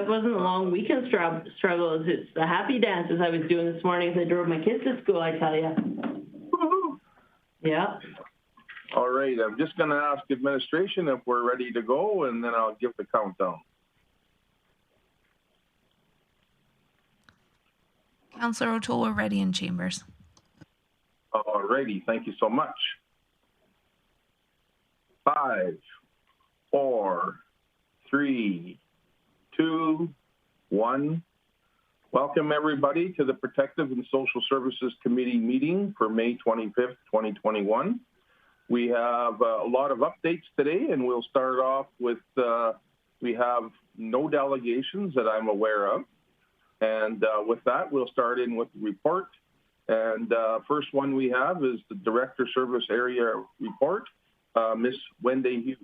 it wasn't a long weekend struggle. It's the happy dances I was doing this morning as I drove my kids to school, I tell you. Yeah. All right, I'm just going to ask administration if we're ready to go, and then I'll give the countdown. Councillor O'Toole, we're ready in chambers. All righty, thank you so much. 5, 4, 3, 2, 1. Welcome everybody to the Protective and Social Services Committee meeting for May 25th, 2021. We have a lot of updates today, and we'll start off with, we have no delegations that I'm aware of. And with that, we'll start in with the report. And first one we have is the Director Service Area Report, Ms. Wendy Hughes.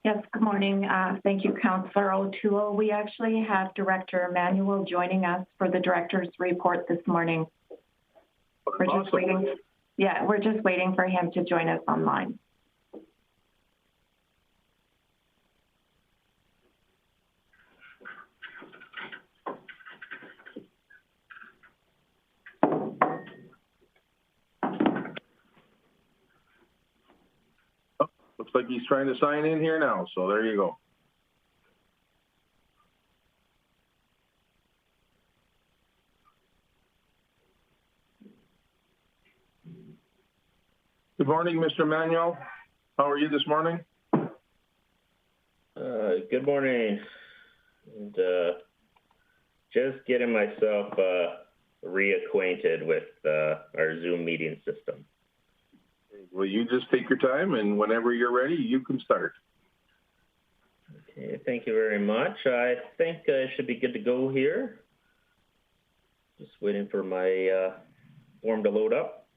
Yes, good morning. Thank you, Councillor O'Toole. We actually have Director Emmanuel joining us for the Director's Report this morning. We're just waiting. Yeah, we're just waiting for him to join us online. Looks like he's trying to sign in here now, so there you go. Good morning, Mr. Manuel. How are you this morning? Good morning. And just getting myself reacquainted with our Zoom meeting system. Well, you just take your time, and whenever you're ready, you can start. Okay, thank you very much. I think I should be good to go here. Just waiting for my form to load up.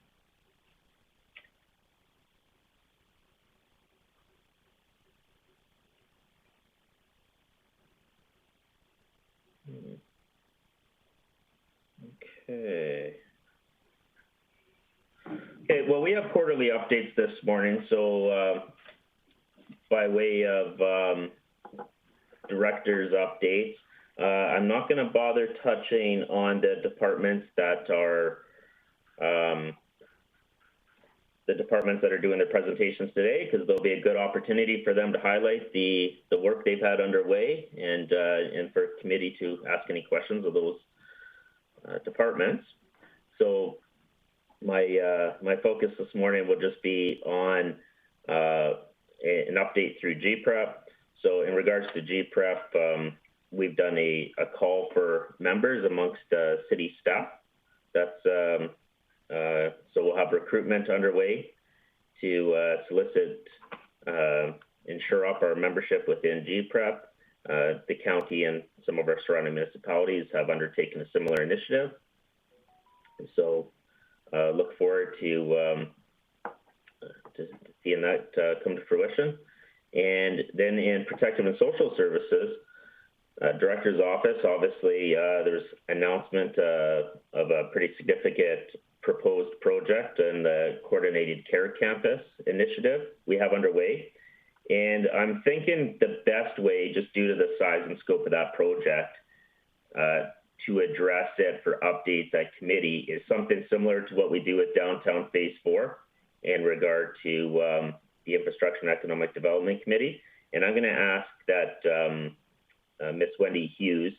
Okay. Okay, well, we have quarterly updates this morning, so by way of director's updates, I'm not going to bother touching on the departments that are doing their presentations today, because there'll be a good opportunity for them to highlight the work they've had underway and for committee to ask any questions of those departments. So my focus this morning will just be on an update through GPREP. So in regards to GPREP, we've done a call for members amongst city staff. That's so we'll have recruitment underway to solicit, ensure up our membership within GPREP. The county and some of our surrounding municipalities have undertaken a similar initiative. So look forward to seeing that come to fruition. And then in Protective and Social Services, Director's Office, obviously there's announcement of a pretty significant proposed project in the Coordinated Care Campus initiative we have underway. And I'm thinking the best way, just due to the size and scope of that project, to address it for updates at committee is something similar to what we do with Downtown Phase 4 in regard to the Infrastructure and Economic Development Committee. And I'm going to ask that Ms. Wendy Hughes,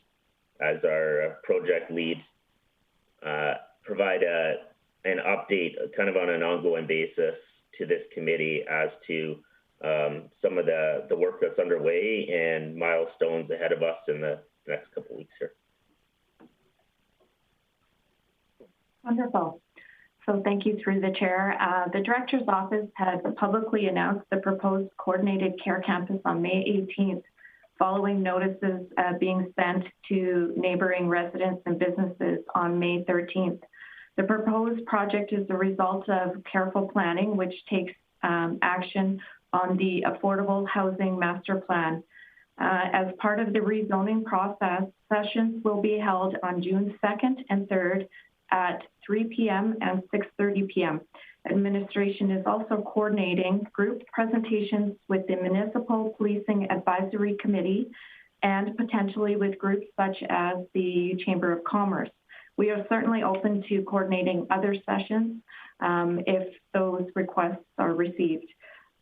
as our project lead, provide an update kind of on an ongoing basis to this committee as to some of the work that's underway and milestones ahead of us in the next couple of weeks here. Wonderful. So thank you through the chair. The Director's Office has publicly announced the proposed Coordinated Care Campus on May 18th, following notices being sent to neighboring residents and businesses on May 13th. The proposed project is the result of careful planning, which takes action on the Affordable Housing Master Plan. As part of the rezoning process, sessions will be held on June 2nd and 3rd at 3 p.m. and 6:30 p.m. Administration is also coordinating group presentations with the Municipal Policing Advisory Committee and potentially with groups such as the Chamber of Commerce. We are certainly open to coordinating other sessions if those requests are received.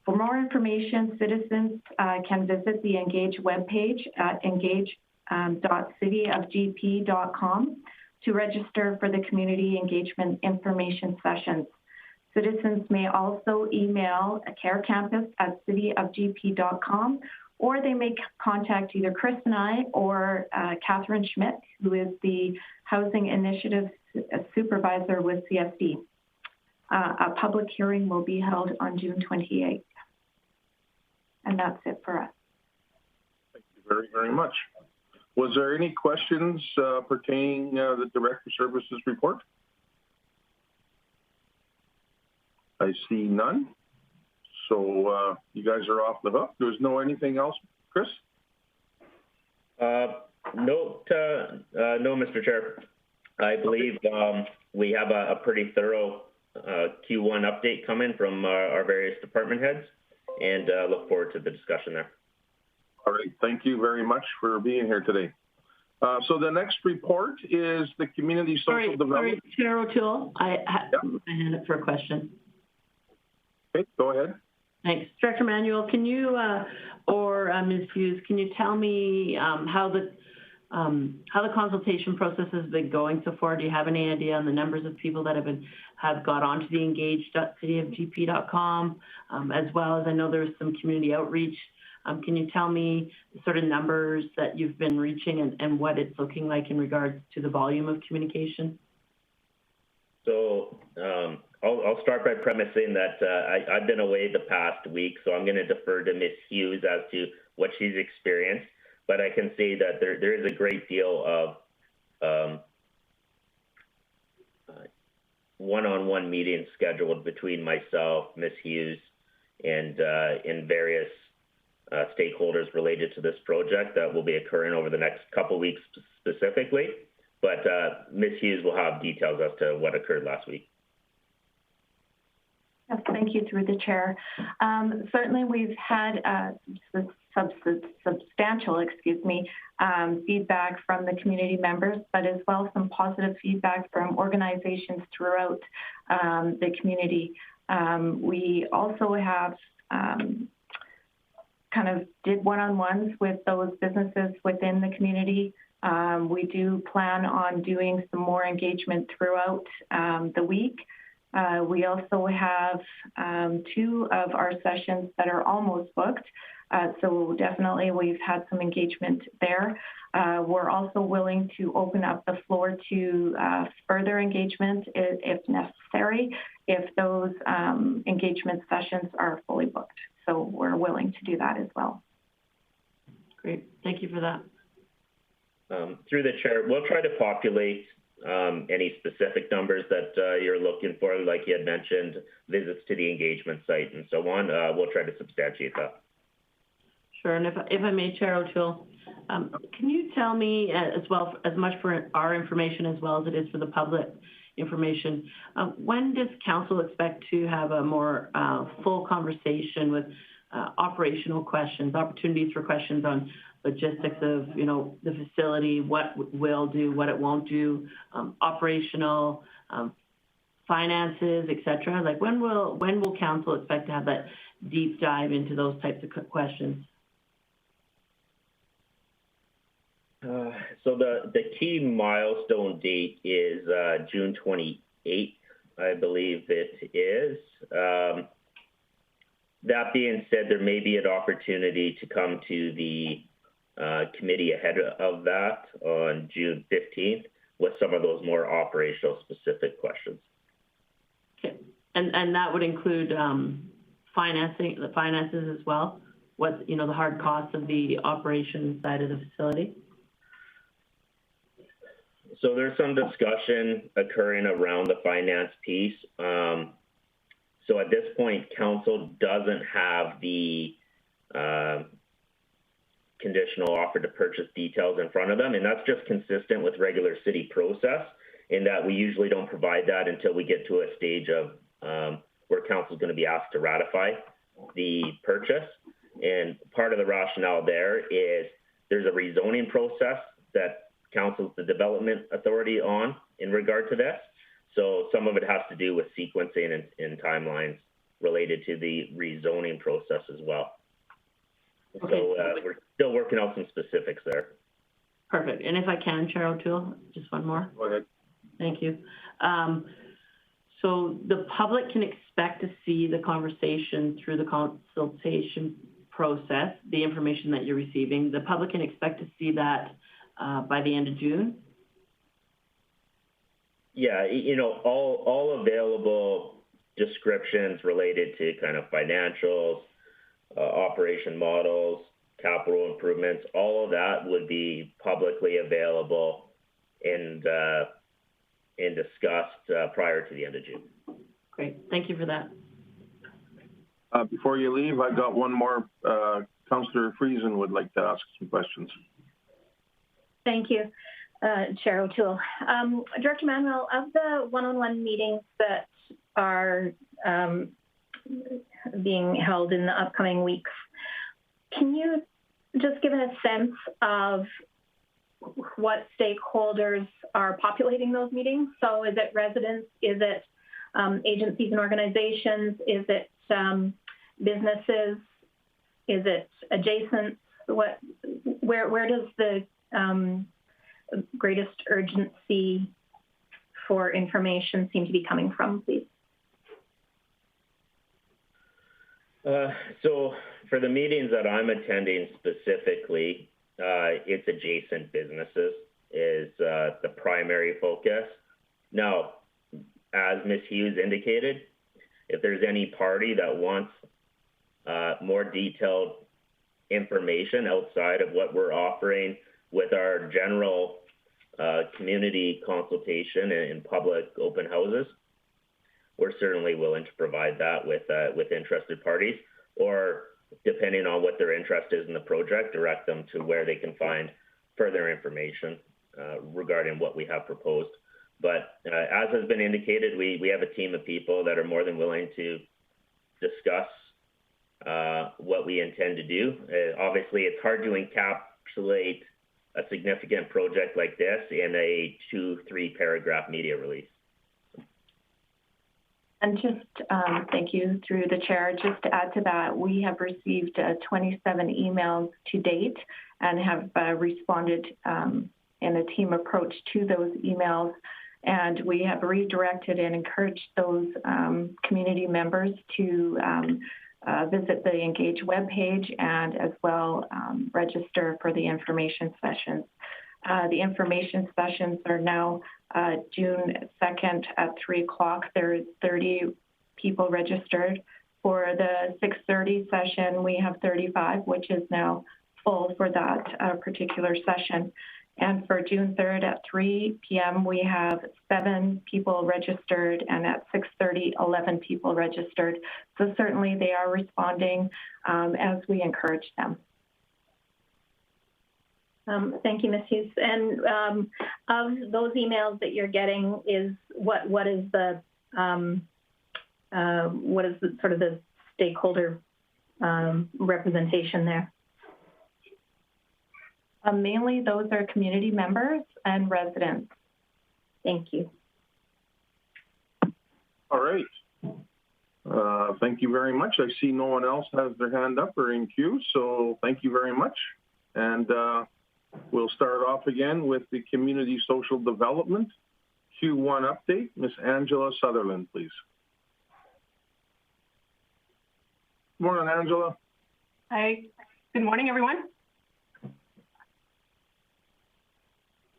For more information, citizens can visit the Engage webpage at engage.cityofgp.com to register for the community engagement information sessions. Citizens may also email carecampus@cityofgp.com, or they may contact either Chris and I or Catherine Schmidt, who is the Housing Initiative Supervisor with CSD. A public hearing will be held on June 28th. And that's it for us. Thank you very, very much. Was there any questions pertaining the Director Services report? I see none. So you guys are off the hook. There's no anything else, Chris? No, Mr. Chair. I believe we have a pretty thorough Q1 update coming from our various department heads, and look forward to the discussion there. All right. Thank you very much for being here today. So the next report is the Community Social Development. Sorry, Chair O'Toole, I hand up for a question. Okay, go ahead. Thanks. Director Manuel, can you, or Ms. Hughes, can you tell me how the consultation process has been going so far? Do you have any idea on the numbers of people that have got onto the engage.cityofgp.com, as well as I know there's some community outreach. Can you tell me the sort of numbers that you've been reaching and what it's looking like in regards to the volume of communication? So I'll start by premising that I've been away the past week, so I'm going to defer to Ms. Hughes as to what she's experienced. But I can say that there is a great deal of one-on-one meetings scheduled between myself, Ms. Hughes, and various stakeholders related to this project that will be occurring over the next couple weeks specifically. But Ms. Hughes will have details as to what occurred last week. Yes, thank you, through the chair. Certainly, we've had substantial, feedback from the community members, but as well some positive feedback from organizations throughout the community. We also have kind of did one-on-ones with those businesses within the community. We do plan on doing some more engagement throughout the week. We also have 2 of our sessions that are almost booked. So definitely we've had some engagement there. We're also willing to open up the floor to further engagement if necessary, if those engagement sessions are fully booked. So we're willing to do that as well. Great, thank you for that. Through the chair, we'll try to populate any specific numbers that you're looking for, like you had mentioned, visits to the engagement site and so on. We'll try to substantiate that. Sure, and if I may, Chair O'Toole, can you tell me as well, as much for our information as well as it is for the public information, when does council expect to have a more full conversation with operational questions, opportunities for questions on logistics of, the facility, what will do, what it won't do, operational, finances, et cetera? Like when will council expect to have that deep dive into those types of questions? So the key milestone date is June 28th, I believe it is. That being said, there may be an opportunity to come to the committee ahead of that on June 15th with some of those more operational specific questions. Okay, and that would include the finances as well. What the hard costs of the operations side of the facility. So there's some discussion occurring around the finance piece. So at this point, council doesn't have the conditional offer to purchase details in front of them, and that's just consistent with regular city process. in that we usually don't provide that until we get to a stage of where council is going to be asked to ratify the purchase. And part of the rationale there is there's a rezoning process that council's the development authority on in regard to this. So some of it has to do with sequencing and timelines related to the rezoning process as well. Okay. So we're still working out some specifics there. Perfect. And if I can, Chair O'Toole, just one more. Go ahead. Thank you. So the public can expect to see the conversation through the consultation process, the information that you're receiving. The public can expect to see that by the end of June? Yeah, you know, all available descriptions related to kind of financials, operation models, capital improvements, all of that would be publicly available and discussed prior to the end of June. Great, thank you for that. Before you leave, I've got one more. Councillor Friesen would like to ask some questions. Thank you, Chair O'Toole. Director Manuel, of the one-on-one meetings that are being held in the upcoming weeks, can you just give a sense of what stakeholders are populating those meetings? So is it residents? Is it agencies and organizations? Is it businesses? Is it adjacent? Where does the greatest urgency for information seem to be coming from, please? So for the meetings that I'm attending specifically, it's adjacent businesses is the primary focus. Now, as Ms. Hughes indicated, if there's any party that wants more detailed information outside of what we're offering with our general community consultation and public open houses, we're certainly willing to provide that with interested parties, or depending on what their interest is in the project, direct them to where they can find further information regarding what we have proposed. But as has been indicated, we have a team of people that are more than willing to discuss what we intend to do. Obviously, it's hard to encapsulate a significant project like this in a 2-3 paragraph media release. And just thank you through the chair. Just to add to that, we have received 27 emails to date and have responded in a team approach to those emails. And we have redirected and encouraged those community members to visit the Engage webpage and as well register for the information sessions. The information sessions are now June 2nd at 3 o'clock. There's 30 people registered. For the 6:30 session, we have 35, which is now full for that particular session. And for June 3rd at 3 p.m., we have 7 people registered, and at 6:30, 11 people registered. So certainly they are responding as we encourage them. Thank you, Ms. Hughes. And of those emails that you're getting, is what is the sort of the stakeholder representation there? Mainly those are community members and residents. Thank you. All right. Thank you very much. I see no one else has their hand up or in queue, so thank you very much. And we'll start off again with the Community Social Development Q1 update. Ms. Angela Sutherland, please. Good morning, Angela. Hi. Good morning, everyone.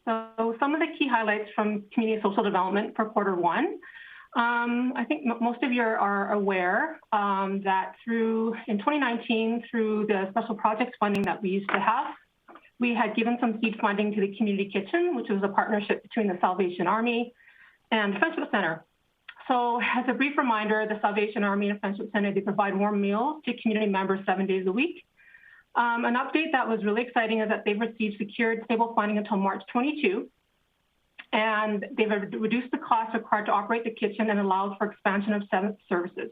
So some of the key highlights from Community Social Development for Q1. I think most of you are aware that in 2019, through the special projects funding that we used to have, we had given some seed funding to the Community Kitchen, which was a partnership between the Salvation Army and Friendship Center. So as a brief reminder, the Salvation Army and Friendship Center, they provide warm meals to community members 7 days a week. An update that was really exciting is that they've received secured stable funding until March 22. And they've reduced the cost required to operate the kitchen and allowed for expansion of 7 services.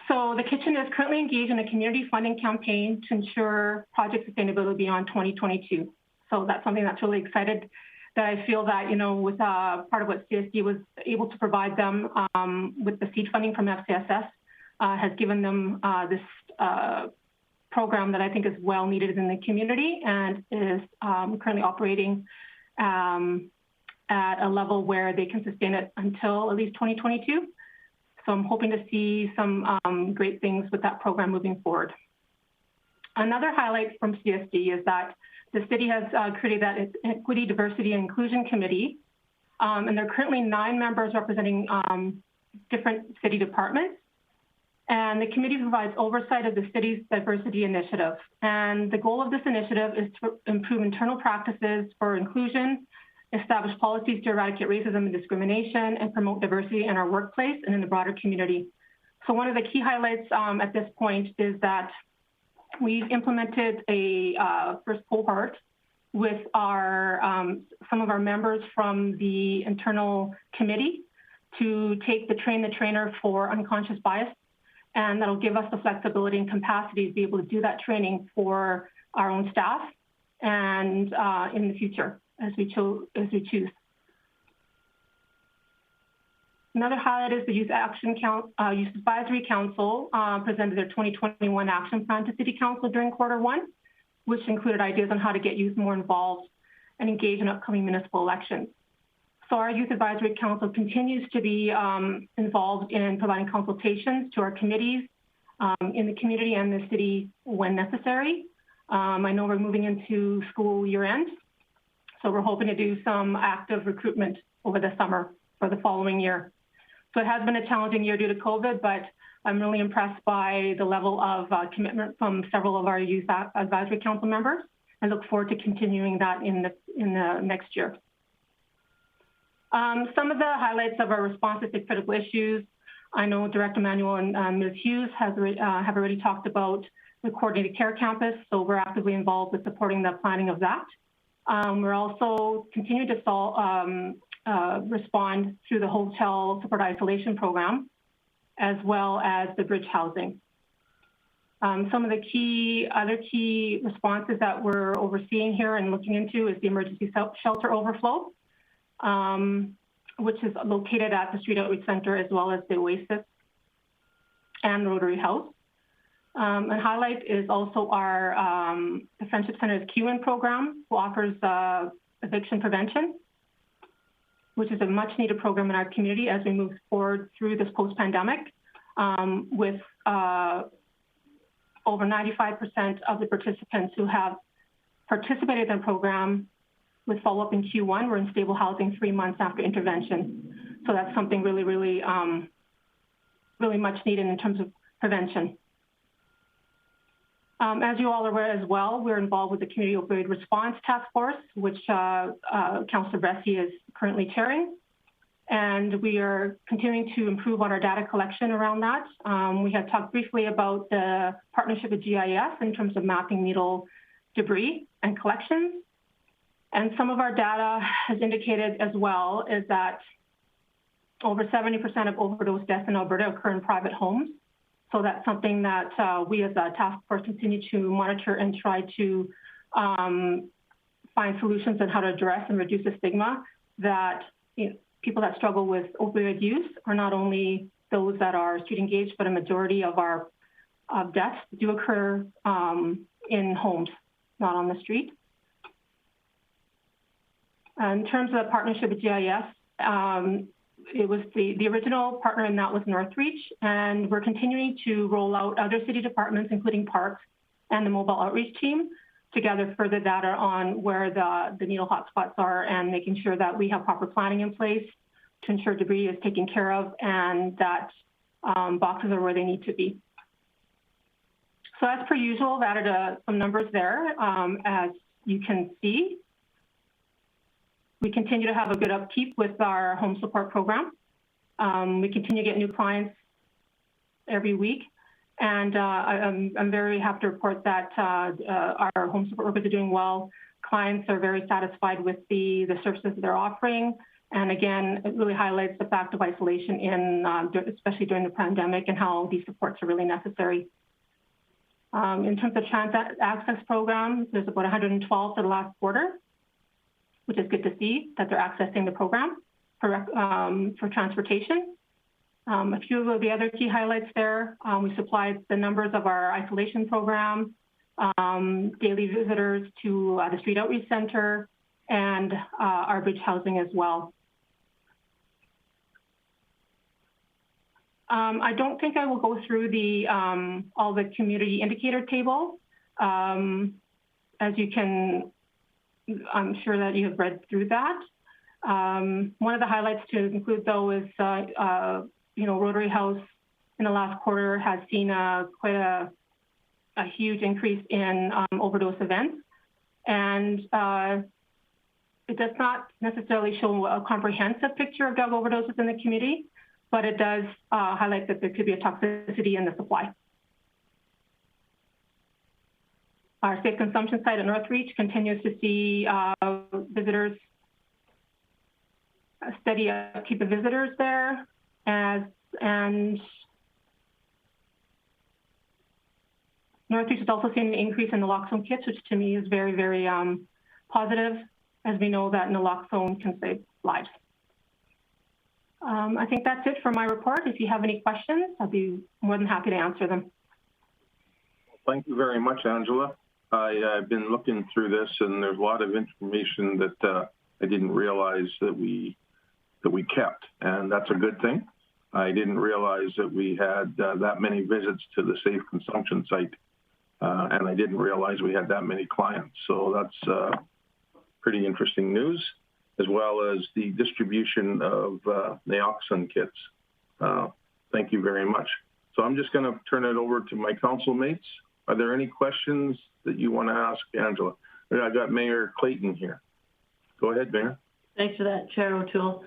So the kitchen is currently engaged in a community funding campaign to ensure project sustainability beyond 2022. So that's something that's really excited, that I feel that, you know, with part of what CSD was able to provide them with the seed funding from FCSS has given them this program that I think is well needed in the community and is currently operating at a level where they can sustain it until at least 2022. So I'm hoping to see some great things with that program moving forward. Another highlight from CSD is that the city has created that Equity, Diversity, and Inclusion Committee, and there are currently 9 members representing different city departments. And the committee provides oversight of the city's diversity initiative. And the goal of this initiative is to improve internal practices for inclusion, establish policies to eradicate racism and discrimination, and promote diversity in our workplace and in the broader community. So one of the key highlights at this point is that we've implemented a first cohort with our some of our members from the internal committee to take the Train the Trainer for unconscious bias, and that'll give us the flexibility and capacity to be able to do that training for our own staff and in the future as we choose. Another highlight is the Youth Advisory Council presented their 2021 action plan to City Council during Q1, which included ideas on how to get youth more involved and engage in upcoming municipal elections. So our Youth Advisory Council continues to be involved in providing consultations to our committees in the community and the city when necessary. I know we're moving into school year end, so we're hoping to do some active recruitment over the summer for the following year. So it has been a challenging year due to COVID, but I'm really impressed by the level of commitment from several of our Youth Advisory Council members and look forward to continuing that in the next year. Some of the highlights of our responses to critical issues, I know Director Manuel and Ms. Hughes have already talked about the Coordinated Care Campus, so we're actively involved with supporting the planning of that. We're also continuing to respond through the Hotel Support Isolation Program, as well as the bridge housing. Some of the other key responses that we're overseeing here and looking into is the emergency shelter overflow, which is located at the Street Outreach Center, as well as the Oasis and Rotary House. And highlight is also our the Friendship Center's Q1 program, who offers eviction prevention, which is a much needed program in our community as we move forward through this post-pandemic, with over 95% of the participants who have participated in the program with follow-up in Q1 were in stable housing 3 months after intervention. So that's something really, really, really much needed in terms of prevention. As you all are aware as well, we're involved with the Community Opioid Response Task Force, which Councillor Bressie is currently chairing. And we are continuing to improve on our data collection around that. We had talked briefly about the partnership with GIS in terms of mapping needle debris and collections. And some of our data has indicated as well is that over 70% of overdose deaths in Alberta occur in private homes. So that's something that we as a task force continue to monitor and try to find solutions on how to address and reduce the stigma that people that struggle with opioid use are not only those that are street engaged, but a majority of our deaths do occur in homes, not on the street. In terms of the partnership with GIS, it was the original partner in that was Northreach, and we're continuing to roll out other city departments, including parks and the mobile outreach team, to gather further data on where the needle hotspots are and making sure that we have proper planning in place to ensure debris is taken care of and that boxes are where they need to be. So as per usual, I've added some numbers there, as you can see. We continue to have a good upkeep with our home support program. We continue to get new clients every week. And I'm very happy to report that our home support workers are doing well. clients are very satisfied with the services they're offering. And again, it really highlights the fact of isolation especially during the pandemic, and how these supports are really necessary. In terms of transit access programs, there's about 112 for the last quarter, which is good to see that they're accessing the program for transportation. A few of the other key highlights there, we supplied the numbers of our isolation program, daily visitors to the Street Outreach Center, and our bridge housing as well. I don't think I will go through all the community indicator table. As you can, I'm sure that you have read through that. One of the highlights to include, though, is Rotary House in the last quarter has seen quite a huge increase in overdose events, and it does not necessarily show a comprehensive picture of drug overdoses in the community, but it does highlight that there could be a toxicity in the supply. Our safe consumption site at Northreach continues to see visitors, a steady upkeep of visitors there, and Northreach has also seen an increase in naloxone kits, which to me is very, very positive, as we know that naloxone can save lives. I think that's it for my report. If you have any questions, I'll be more than happy to answer them. Thank you very much, Angela. I've been looking through this, and there's a lot of information that I didn't realize that we kept, and that's a good thing. I didn't realize that we had that many visits to the safe consumption site, and I didn't realize we had that many clients. So that's pretty interesting news, as well as the distribution of naloxone kits. Thank you very much. So I'm just going to turn it over to my council mates. Are there any questions that you want to ask Angela? I got Mayor Clayton here. Go ahead, Mayor. Thanks for that, Chair O'Toole.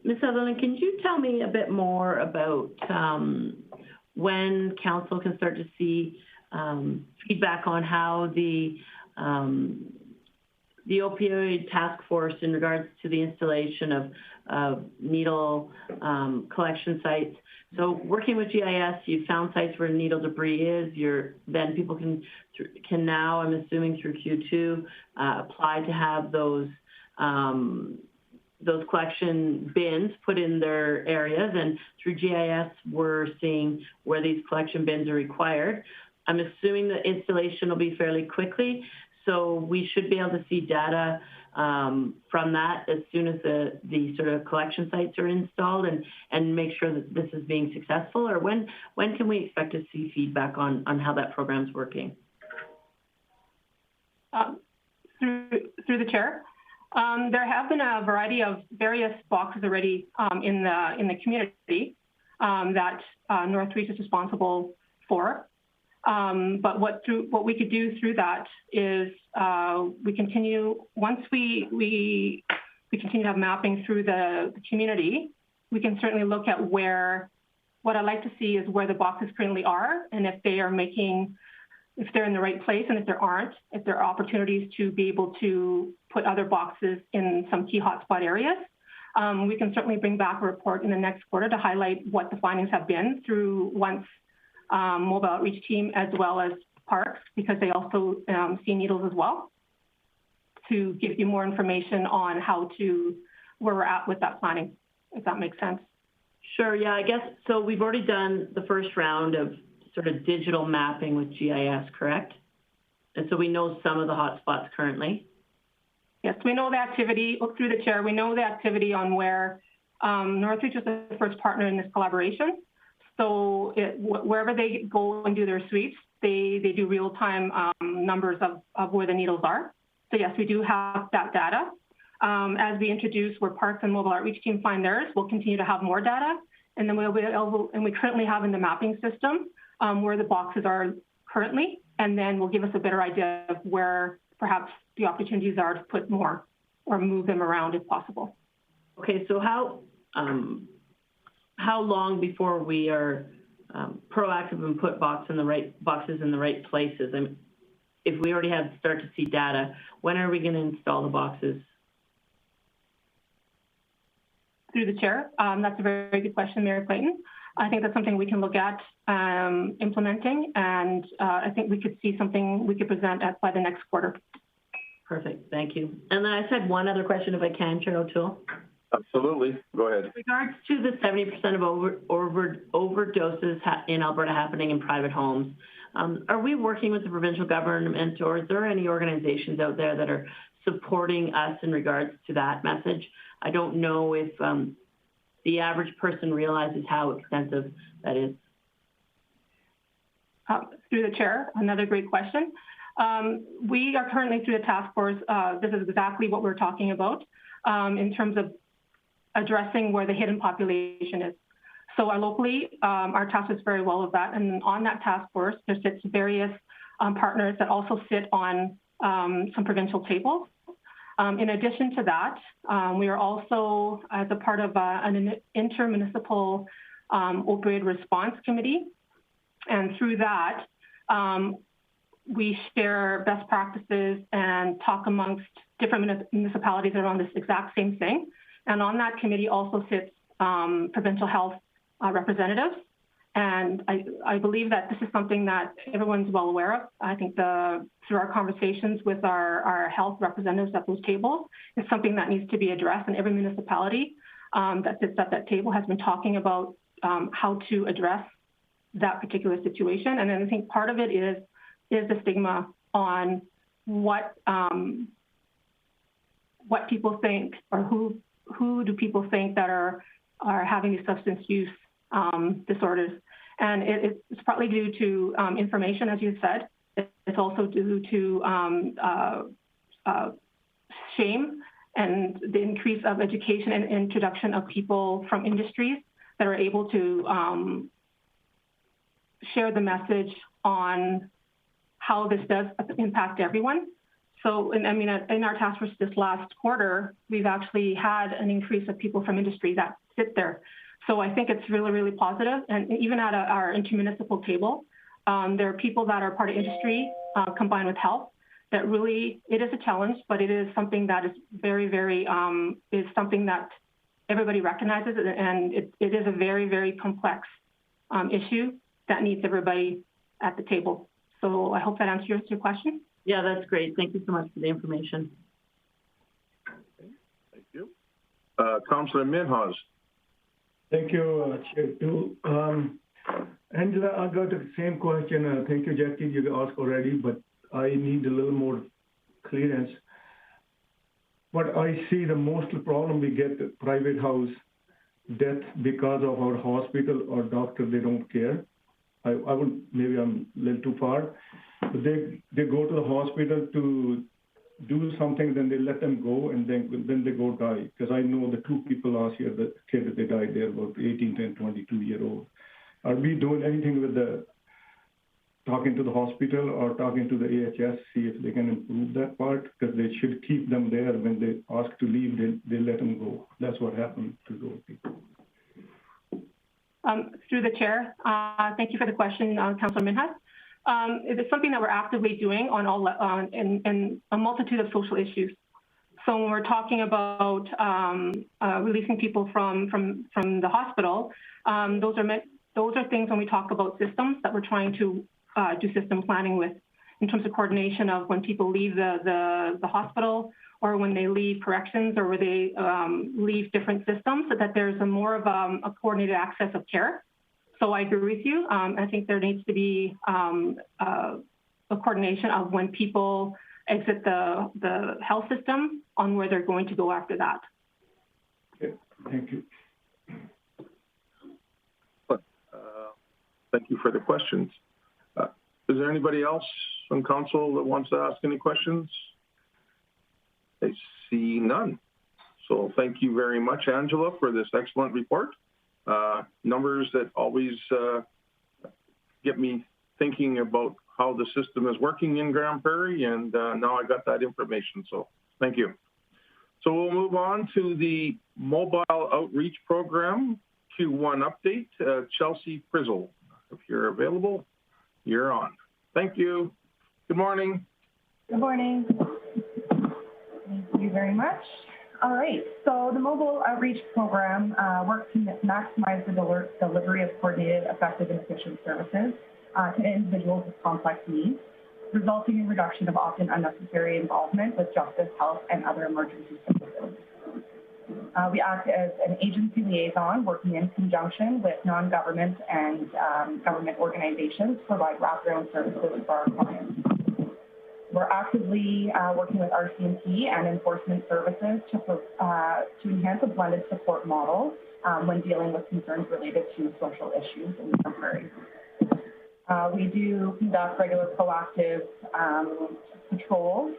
Ms. Sutherland, can you tell me a bit more about when council can start to see feedback on how the opioid task force in regards to the installation of needle collection sites? So working with GIS, you found sites where needle debris is. Then people can now, I'm assuming through Q2, apply to have those collection bins put in their areas, and through GIS, we're seeing where these collection bins are required. I'm assuming the installation will be fairly quickly, so we should be able to see data from that as soon as the sort of collection sites are installed, and make sure that this is being successful. Or when can we expect to see feedback on how that program's working? Through the chair. There have been a variety of various boxes already in the community that Northreach is responsible for. But what we could do through that is we continue, once we continue to have mapping through the community, we can certainly look at what I'd like to see is where the boxes currently are, and if they are if they're in the right place, and if there aren't, if there are opportunities to be able to put other boxes in some key hotspot areas. We can certainly bring back a report in the next quarter to highlight what the findings have been through mobile outreach team, as well as parks, because they also see needles as well, to give you more information on where we're at with that planning, if that makes sense. Sure, yeah, I guess, so we've already done the first round of sort of digital mapping with GIS, correct? And so we know some of the hotspots currently. Yes, we know the activity, through the chair, we know the activity on where Northreach is the first partner in this collaboration. So wherever they go and do their sweeps, they do real-time numbers of where the needles are. So yes, we do have that data. As we introduce where parks and mobile outreach team find theirs, we'll continue to have more data. And then we currently have in the mapping system where the boxes are currently, and then will give us a better idea of where perhaps the opportunities are to put more or move them around if possible. Okay, so how long before we are proactive and put boxes in the right places? I mean, if we already start to see data, when are we going to install the boxes? Through the chair, that's a very good question, Mayor Clayton. I think that's something we can look at implementing, and I think we could see something we could present by the next quarter. Perfect, thank you. And then I just had one other question, if I can, Chair O'Toole. Absolutely, go ahead. In regards to the 70% of overdoses in Alberta happening in private homes, are we working with the provincial government, or is there any organizations out there that are supporting us in regards to that message? I don't know if the average person realizes how extensive that is. Through the chair, another great question. We are currently through the task force. This is exactly what we're talking about in terms of addressing where the hidden population is. So locally, our task is very well of that. And on that task force, there sits various partners that also sit on some provincial tables. In addition to that, we are also, as a part of an intermunicipal opioid response committee. And through that, we share best practices and talk amongst different municipalities around this exact same thing. And on that committee also sits provincial health representatives. And I believe that this is something that everyone's well aware of. I think through our conversations with our health representatives at those tables, it's something that needs to be addressed. And every municipality that sits at that table has been talking about how to address that particular situation. And then I think part of it is the stigma on what people think, or who do people think that are having these substance use disorders. And it's partly due to information, as you said. It's also due to shame and the increase of education and introduction of people from industries that are able to share the message on how this does impact everyone. So, in our task force this last quarter, we've actually had an increase of people from industry that sit there. So I think it's really, really positive. And even at our intermunicipal table, there are people that are part of industry combined with health that really, it is a challenge, but it is something that is very, very, is something that everybody recognizes. And it is a very, very complex issue that needs everybody at the table. So I hope that answers your question. Yeah, that's great. Thank you so much for the information. Thank you. Councillor Minhas. Thank you, Chair. Angela, I got the same question. Thank you, Jackie. You asked already, but I need a little more clearance. What I see the most problem we get private house death because of our hospital or doctor, they don't care. I would, maybe I'm a little too far, but they go to the hospital to do something, then they let them go, and then they go die. Because I know the two people last year, the kid, they died there, about 18 and 22-year-old. Are we doing anything with talking to the hospital or talking to the AHS, see if they can improve that part? Because they should keep them there. When they ask to leave, they let them go. That's what happened to those people. Through the chair, thank you for the question, Councillor Minhas. It is something that we're actively doing on in a multitude of social issues. So when we're talking about releasing people from the hospital, those are things when we talk about systems that we're trying to do system planning with, in terms of coordination of when people leave the hospital, or when they leave corrections, or where they leave different systems, so that there's more of a coordinated access of care. So I agree with you. I think there needs to be a coordination of when people exit the health system on where they're going to go after that. Okay, thank you. Thank you for the questions. Is there anybody else on council that wants to ask any questions? I see none. So thank you very much, Angela, for this excellent report. Numbers that always get me thinking about how the system is working in Grande Prairie, and now I got that information, so thank you. So we'll move on to the Mobile Outreach Program Q1 update. Chelsea Frizzle, if you're available, you're on. Thank you. Good morning. Good morning. Thank you very much. All right, so the mobile outreach program works to maximize the delivery of coordinated, effective, and efficient services to individuals with complex needs, resulting in reduction of often unnecessary involvement with justice, health, and other emergency services. We act as an agency liaison working in conjunction with non-government and government organizations to provide wraparound services for our clients. We're actively working with Rcmp and enforcement services to enhance a blended support model when dealing with concerns related to social issues in Grande Prairie. We do conduct regular proactive patrols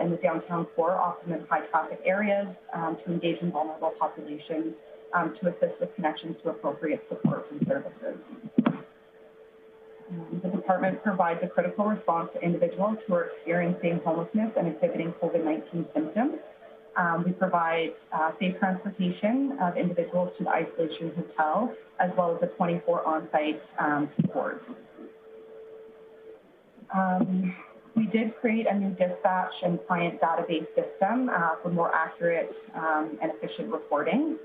in the downtown core, often in high traffic areas, to engage in vulnerable populations, to assist with connections to appropriate supports and services. The department provides a critical response to individuals who are experiencing homelessness and exhibiting COVID-19 symptoms. We provide safe transportation of individuals to the isolation hotel, as well as a 24 on-site support. We did create a new dispatch and client database system for more accurate and efficient reporting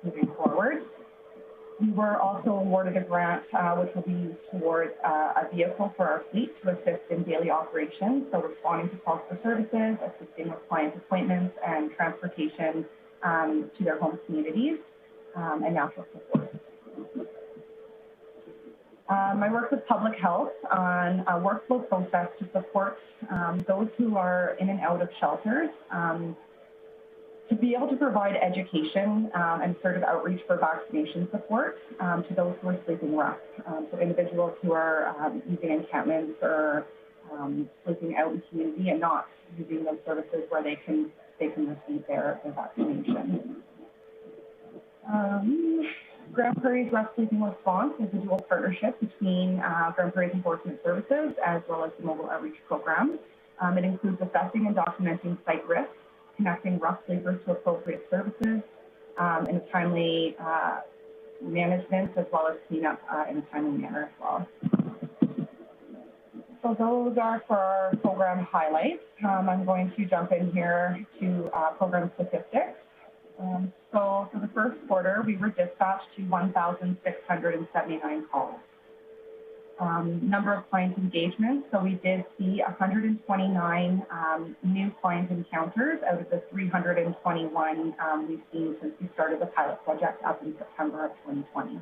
moving forward. We were also awarded a grant which will be used towards a vehicle for our fleet to assist in daily operations, so responding to calls for services, assisting with client appointments, and transportation to their home communities and natural support. I work with public health on a workflow process to support those who are in and out of shelters to be able to provide education and assertive outreach for vaccination support to those who are sleeping rough. So individuals who are using encampments or sleeping out in community and not using those services where they can receive their vaccination. Grande Prairie's Rough Sleeping Response is a dual partnership between Grande Prairie's enforcement services as well as the mobile outreach program. It includes assessing and documenting site risks, connecting rough sleepers to appropriate services, in a timely management, as well as cleanup in a timely manner as well. So those are for our program highlights. I'm going to jump in here to program statistics. So for the first quarter, we were dispatched to 1,679 calls. Number of client engagements, so we did see 129 new client encounters out of the 321 we've seen since we started the pilot project up in September of 2020.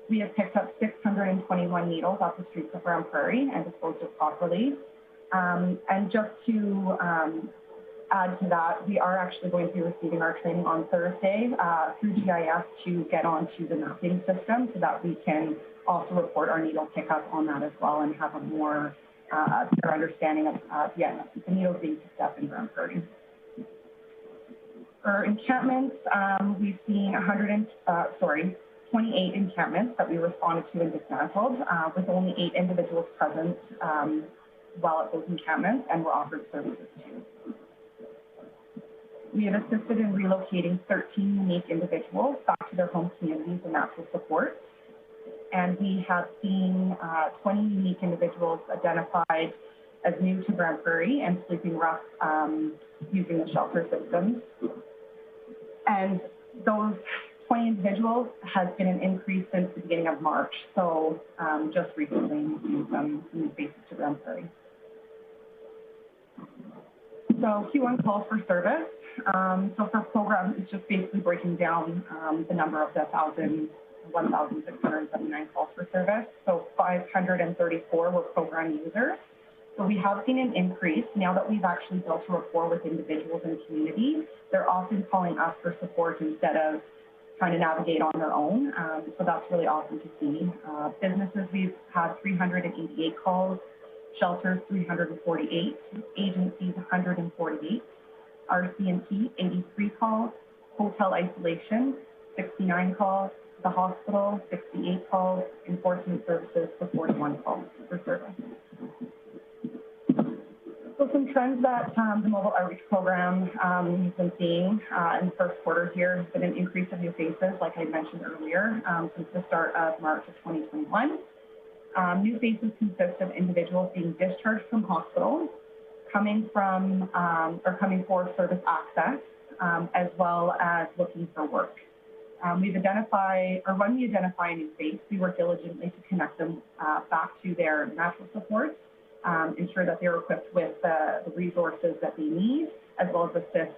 We have picked up 621 needles off the streets of Grande Prairie and disposed of properly. And just to add to that, we are actually going to be receiving our training on Thursday through GIS to get onto the mapping system so that we can also report our needle pickup on that as well and have a more better understanding of the needles being picked up in Grande Prairie. For encampments, we've seen 28 encampments that we responded to and dismantled, with only 8 individuals present while at those encampments, and were offered services to. We have assisted in relocating 13 unique individuals back to their home communities and natural support. And we have seen 20 unique individuals identified as new to Grande Prairie and sleeping rough using the shelter systems. And those 20 individuals has been an increase since the beginning of March. So just recently, we've seen some new faces to Grande Prairie. So Q1 calls for service. So for program, it's just basically breaking down the number of the 1,679 calls for service. So 534 were program users. So we have seen an increase. Now that we've actually built a rapport with individuals in the community, they're often calling us for support instead of trying to navigate on their own. So that's really awesome to see. Businesses, we've had 388 calls, shelters 348, agencies 148, Rcmp 83 calls, hotel isolation 69 calls, the hospital 68 calls, enforcement services for 41 calls for service. So some trends that the mobile outreach program has been seeing in the first quarter here has been an increase of new faces, like I mentioned earlier, since the start of March of 2021. New faces consist of individuals being discharged from hospitals, coming from or coming for service access, as well as looking for work. When we identify a new face, we work diligently to connect them back to their natural supports, ensure that they're equipped with the resources that they need, as well as assist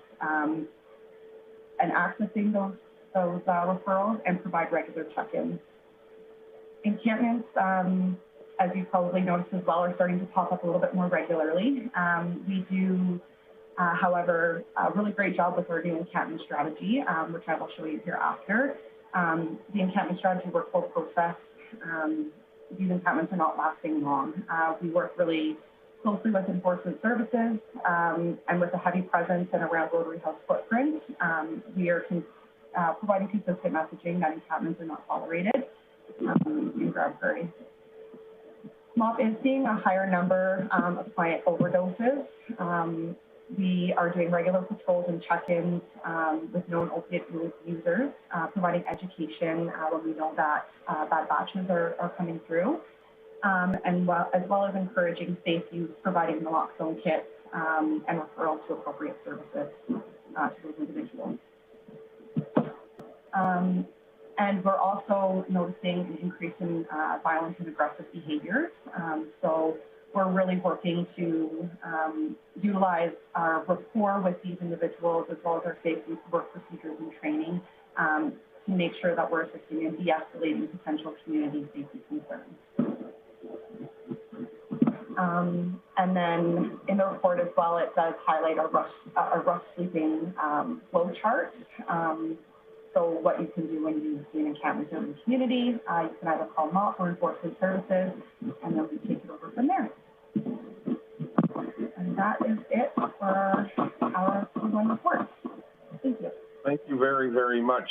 in accessing those referrals and provide regular check-ins. Encampments, as you probably noticed as well, are starting to pop up a little bit more regularly. We do, however, a really great job with our new encampment strategy, which I will show you here after. The encampment strategy workflow process, these encampments are not lasting long. We work really closely with enforcement services and with a heavy presence and around Rotary House footprint. We are providing consistent messaging that encampments are not tolerated in Grande Prairie. MOP is seeing a higher number of client overdoses. We are doing regular patrols and check-ins with known opiate users, providing education when we know that bad batches are coming through, as well as encouraging safe use, providing naloxone kits and referrals to appropriate services to those individuals. And we're also noticing an increase in violent and aggressive behaviors. So we're really working to utilize our rapport with these individuals as well as our safe use work procedures and training to make sure that we're assisting in de-escalating potential community safety concerns. And then in the report as well, it does highlight our rough sleeping flow chart. So what you can do when you see an encampment in the community, you can either call MOP or enforcement services, and then we take it over from there. And that is it for our Q1 report. Thank you. Thank you very, very much.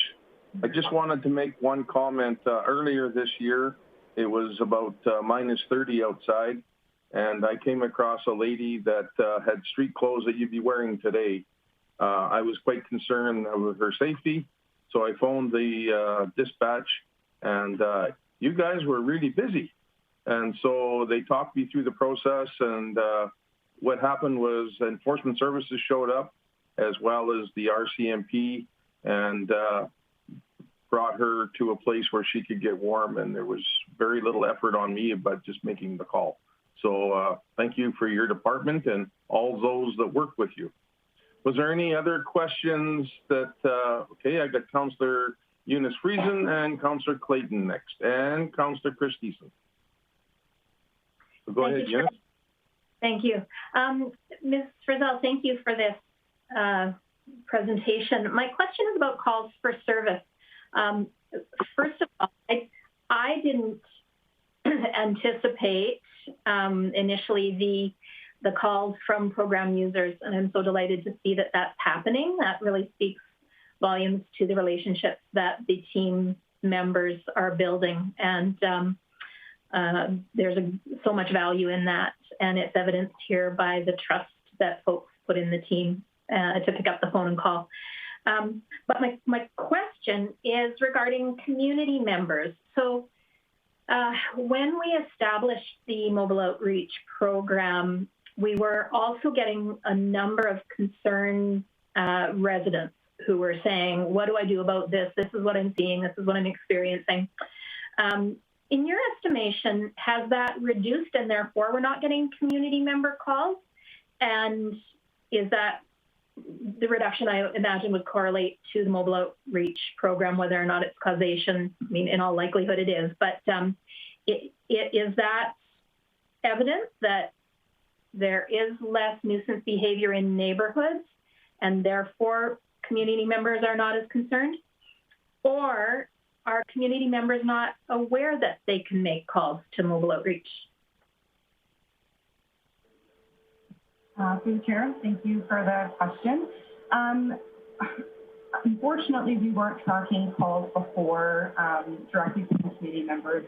I just wanted to make one comment. Earlier this year, it was about minus 30 outside, and I came across a lady that had street clothes that you'd be wearing today. I was quite concerned with her safety. So I phoned the dispatch, and you guys were really busy. And so they talked me through the process, and what happened was enforcement services showed up, as well as the Rcmp, and brought her to a place where she could get warm, and there was very little effort on me about just making the call. So thank you for your department and all those that work with you. Was there any other questions that, okay, I got Councillor Eunice Friesen and Councillor Clayton next, and Councillor Christensen. So go ahead, Eunice. Thank you. Ms. Frizzell, thank you for this presentation. My question is about calls for service. First of all, I didn't anticipate initially the calls from program users, and I'm so delighted to see that that's happening. That really speaks volumes to the relationships that the team members are building, and there's so much value in that, and it's evidenced here by the trust that folks put in the team to pick up the phone and call. But my question is regarding community members. So when we established the mobile outreach program, we were also getting a number of concerned residents who were saying, what do I do about this? This is what I'm seeing. This is what I'm experiencing. In your estimation, has that reduced and therefore we're not getting community member calls? And is that the reduction, I imagine, would correlate to the mobile outreach program, whether or not it's causation? I mean, in all likelihood it is, but is that evidence that there is less nuisance behavior in neighborhoods and therefore community members are not as concerned? Or are community members not aware that they can make calls to mobile outreach? Through the chair, thank you for the question. Unfortunately, we weren't tracking calls before directly from community members,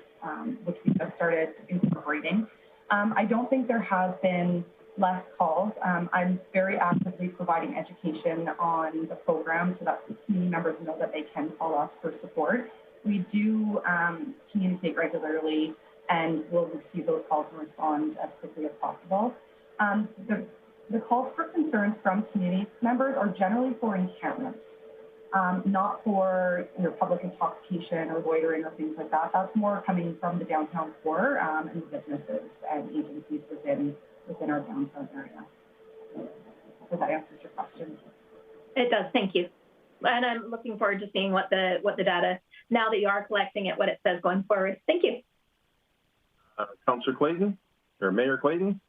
which we just started incorporating. I don't think there have been less calls. I'm very actively providing education on the program so that community members know that they can call us for support. We do communicate regularly and we'll receive those calls and respond as quickly as possible. The calls for concerns from community members are generally for encampments, not for public intoxication or loitering or things like that. That's more coming from the downtown core and businesses and agencies within our downtown area. So that answers your question. It does, thank you. And I'm looking forward to seeing what the data, now that you are collecting it, what it says going forward. Thank you. Councillor Clayton, or Mayor Clayton?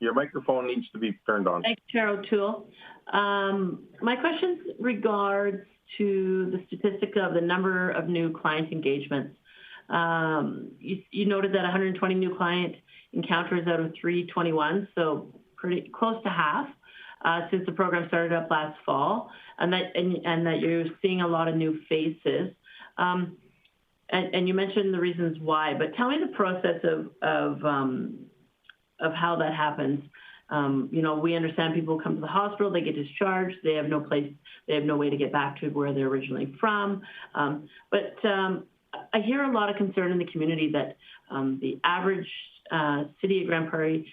Your microphone needs to be turned on. Thanks, Chair O'Toole. My question regards to the statistic of the number of new client engagements. You noted that 120 new client encounters out of 321, so pretty close to half since the program started up last fall, and that you're seeing a lot of new faces. And you mentioned the reasons why, but tell me the process of how that happens. We understand people come to the hospital, they get discharged, they have no place, they have no way to get back to where they're originally from. But I hear a lot of concern in the community that the average City of Grande Prairie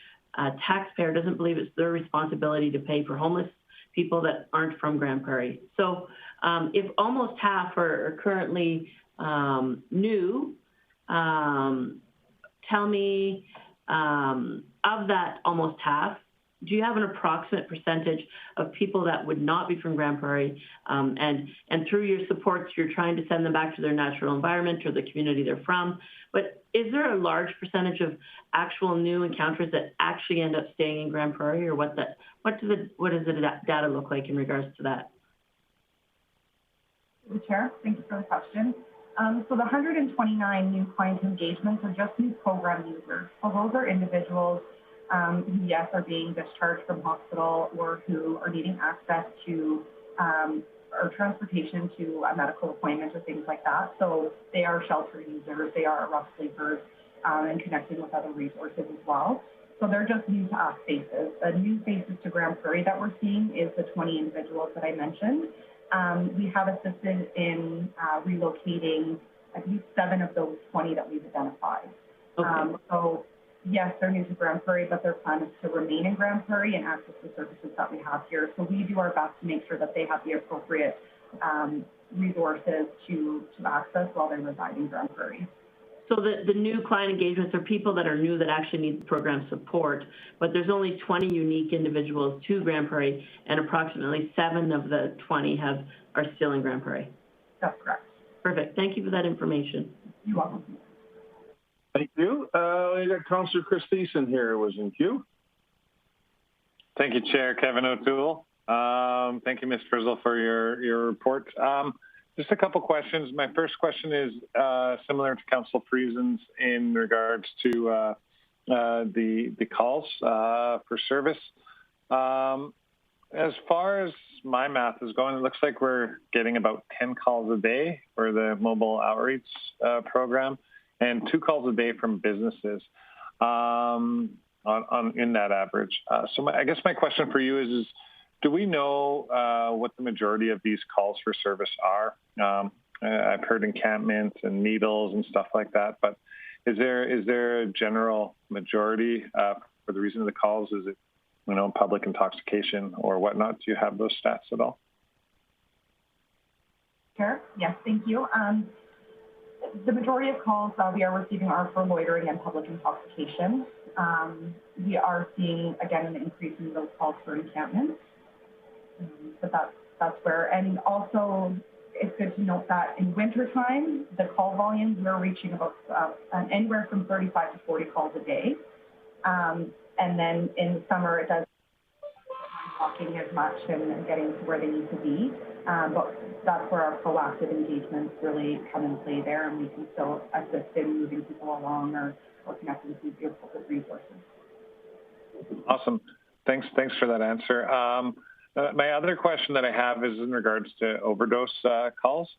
taxpayer doesn't believe it's their responsibility to pay for homeless people that aren't from Grande Prairie. So if almost half are currently new, tell me, of that almost half, do you have an approximate percentage of people that would not be from Grande Prairie, and through your supports, you're trying to send them back to their natural environment or the community they're from, but is there a large percentage of actual new encounters that actually end up staying in Grande Prairie, or what does the data look like in regards to that? Chair, thank you for the question. So the 129 new client engagements are just new program users. So those are individuals who, yes, are being discharged from hospital or who are needing access to or transportation to a medical appointment or things like that. So they are shelter users, they are rough sleepers, and connecting with other resources as well. So they're just new to us faces. The new faces to Grande Prairie that we're seeing is the 20 individuals that I mentioned. We have assisted in relocating at least 7 of those 20 that we've identified. Okay. So yes, they're new to Grande Prairie, but their plan is to remain in Grande Prairie and access the services that we have here. So we do our best to make sure that they have the appropriate resources to access while they reside in Grande Prairie. So the new client engagements are people that are new that actually need the program support, but there's only 20 unique individuals to Grande Prairie, and approximately 7 of the 20 are still in Grande Prairie. That's correct. Perfect. Thank you for that information. You're welcome. Thank you. We got Councillor Chris Thiessen here who was in queue. Thank you, Chair Kevin O'Toole. Thank you, Ms. Frizzle, for your report. Just a couple questions. My first question is similar to Council Friesen's in regards to the calls for service. As far as my math is going, it looks like we're getting about 10 calls a day for the mobile outreach program, and 2 calls a day from businesses in that average. So I guess my question for you is do we know what the majority of these calls for service are? I've heard encampments and needles and stuff like that, but is there a general majority for the reason of the calls? Is it, public intoxication or whatnot? Do you have those stats at all? Sure. Yes, thank you. The majority of calls we are receiving are for loitering and public intoxication. We are seeing, again, an increase in those calls for encampments. But that's where, and also it's good to note that in wintertime, the call volume, we're reaching about anywhere from 35 to 40 calls a day. And then in summer, it does talking as much and getting to where they need to be. But that's where our proactive engagements really come in play there, and we can still assist in moving people along or connecting to the appropriate resources. Awesome. Thanks for that answer. My other question that I have is in regards to overdose calls.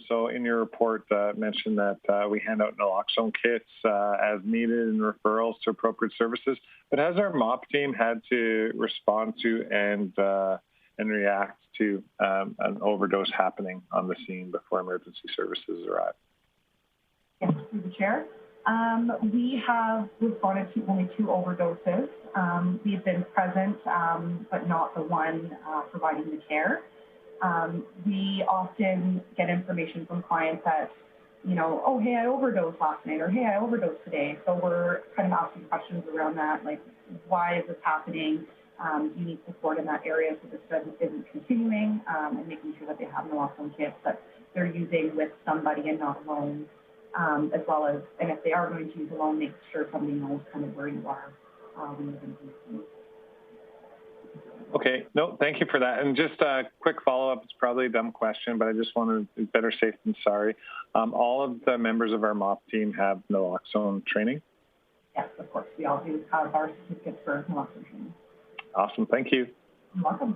So in your report, mentioned that we hand out naloxone kits as needed and referrals to appropriate services. But has our MOP team had to respond to and react to an overdose happening on the scene before emergency services arrive? Yes, through the chair. We have responded to only 2 overdoses. We've been present, but not the one providing the care. We often get information from clients that, you know, oh, hey, I overdosed last night, or hey, I overdosed today. So we're kind of asking questions around that, like, why is this happening? Do you need support in that area so this isn't continuing, and making sure that they have naloxone kits that they're using with somebody and not alone, as well as, and if they are going to use alone, make sure somebody knows kind of where you are when you're going to use them. Okay, no, thank you for that. And just a quick follow-up, it's probably a dumb question, but I just wanted to be better safe than sorry. All of the members of our MOP team have naloxone training? Yes, of course. We all do have our certificates for naloxone training. Awesome, thank you. You're welcome.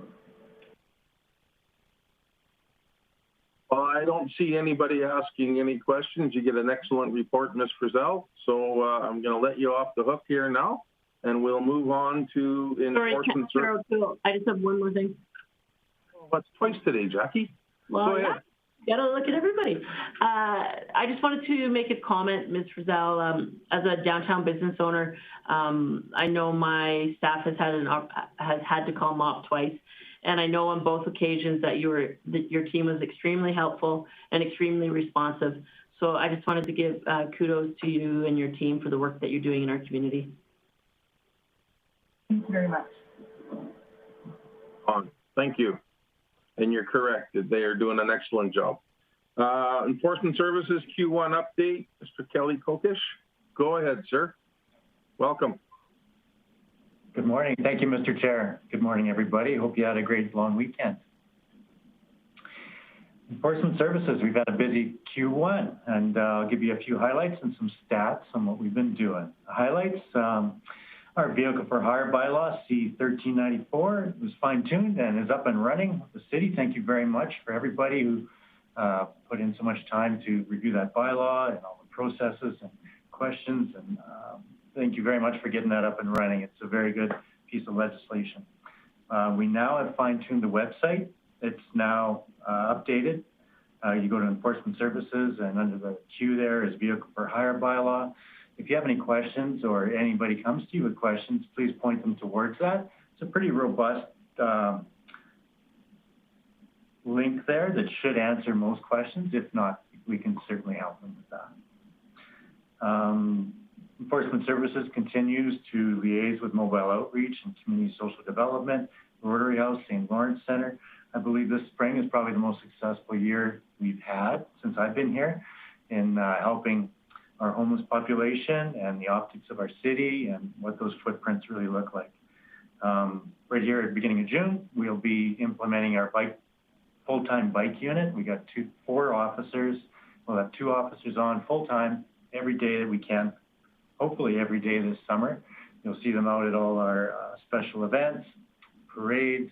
Well, I don't see anybody asking any questions. You get an excellent report, Ms. Frizzell. So I'm going to let you off the hook here now, and we'll move on to enforcement. Sorry, I just have one more thing. That's twice today, Jackie. Well, go ahead. Yeah, gotta look at everybody. I just wanted to make a comment, Ms. Frizzell. As a downtown business owner, I know my staff has had to call MOP twice. And I know on both occasions that your team was extremely helpful and extremely responsive. So I just wanted to give kudos to you and your team for the work that you're doing in our community. Thank you very much. Thank you. And you're correct, they are doing an excellent job. Enforcement Services Q1 update, Mr. Kelly Kokish. Go ahead, sir. Welcome. Good morning. Thank you, Mr. Chair. Good morning, everybody. Hope you had a great long weekend. Enforcement Services, we've had a busy Q1, and I'll give you a few highlights and some stats on what we've been doing. The highlights, our vehicle for hire bylaw, C-1394, was fine-tuned and is up and running with the city. Thank you very much for everybody who put in so much time to review that bylaw and all the processes and questions, and thank you very much for getting that up and running. It's a very good piece of legislation. We now have fine-tuned the website. It's now updated. You go to Enforcement Services, and under the Q there is Vehicle for Hire bylaw. If you have any questions or anybody comes to you with questions, please point them towards that. It's a pretty robust link there that should answer most questions. If not, we can certainly help them with that. Enforcement Services continues to liaise with mobile outreach and community social development, Rotary House, St. Lawrence Center. I believe this spring is probably the most successful year we've had since I've been here in helping our homeless population and the optics of our city and what those footprints really look like. Right here at the beginning of June, we'll be implementing our full-time bike unit. We got 4 officers. We'll have 2 officers on full-time every day that we can. Hopefully every day this summer. You'll see them out at all our special events, parades,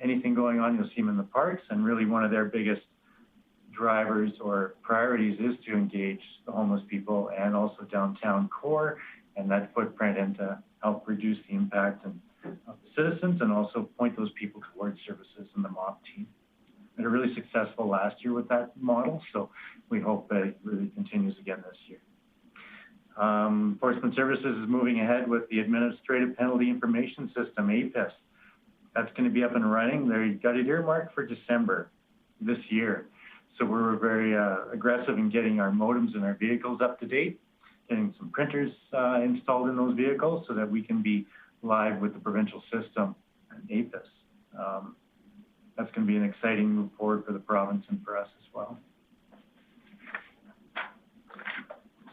anything going on, you'll see them in the parks. And really one of their biggest drivers or priorities is to engage the homeless people and also downtown core and that footprint, and to help reduce the impact of the citizens and also point those people towards services in the MOP team. We were really successful last year with that model, so we hope that it really continues again this year. Enforcement Services is moving ahead with the Administrative Penalty Information System, APIS. That's going to be up and running. They got it earmarked for December this year. So we're very aggressive in getting our modems in our vehicles up to date, getting some printers installed in those vehicles so that we can be live with the provincial system and APIS. That's going to be an exciting move forward for the province and for us as well.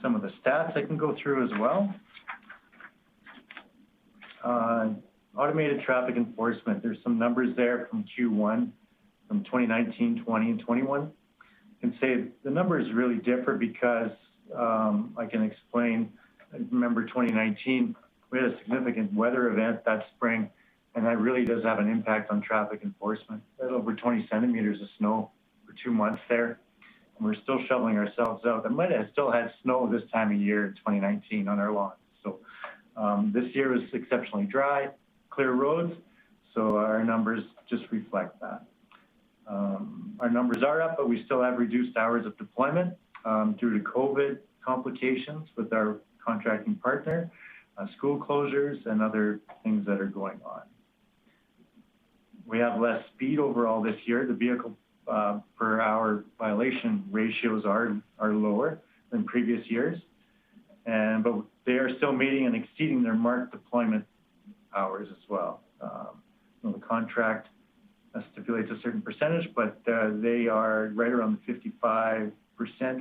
Some of the stats I can go through as well. Automated traffic enforcement, there's some numbers there from Q1, from 2019, 20, and 21. I can say the numbers really differ because I can explain, I remember 2019, we had a significant weather event that spring, and that really does have an impact on traffic enforcement. We had over 20 centimeters of snow for 2 months there. We're still shoveling ourselves out. I might have still had snow this time of year in 2019 on our lawns. So this year was exceptionally dry, clear roads, so our numbers just reflect that. Our numbers are up, but we still have reduced hours of deployment. due to COVID complications with our contracting partner, school closures, and other things that are going on. We have less speed overall this year. The vehicle per hour violation ratios are lower than previous years, but they are still meeting and exceeding their marked deployment hours as well. The contract stipulates a certain percentage, but they are right around the 55%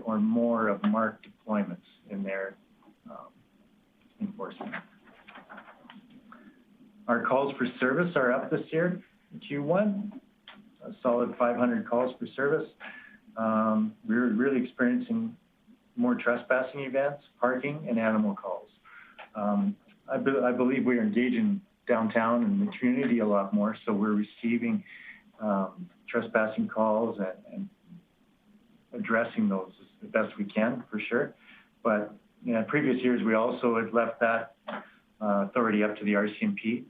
or more of marked deployments in their enforcement. Our calls for service are up this year in Q1, a solid 500 calls for service. We're really experiencing more trespassing events, parking, and animal calls. I believe we are engaging downtown and the community a lot more, so we're receiving trespassing calls and addressing those as best we can, for sure. But in previous years, we also had left that authority up to the Rcmp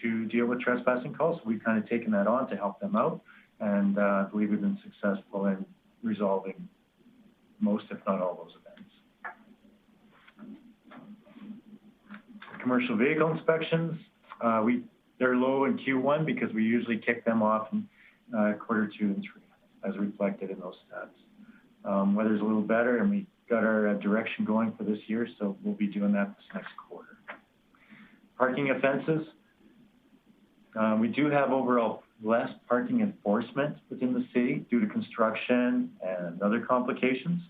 to deal with trespassing calls. We've kind of taken that on to help them out, and I believe we've been successful in resolving most, if not all, those events. Commercial vehicle inspections, they're low in Q1 because we usually kick them off in quarter 2 and 3, as reflected in those stats. Weather's a little better, and we got our direction going for this year, so we'll be doing that this next quarter. Parking offenses. We do have overall less parking enforcement within the city due to construction and other complications.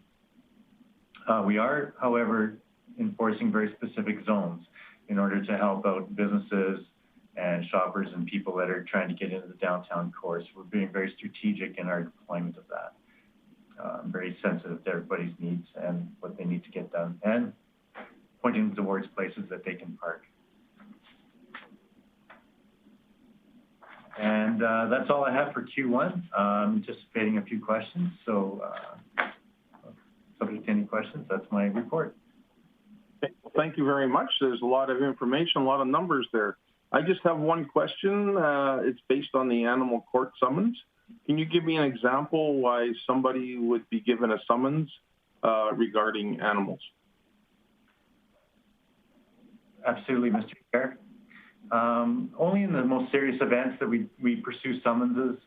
We are, however, enforcing very specific zones in order to help out businesses and shoppers and people that are trying to get into the downtown core. So we're being very strategic in our deployment of that. Very sensitive to everybody's needs and what they need to get done, and pointing towards places that they can park. And that's all I have for Q1. I'm anticipating a few questions, so subject to any questions, that's my report. Well, thank you very much. There's a lot of information, a lot of numbers there. I just have one question. It's based on the animal court summons. Can you give me an example why somebody would be given a summons regarding animals? Absolutely, Mr. Chair. Only in the most serious events that we pursue summonses,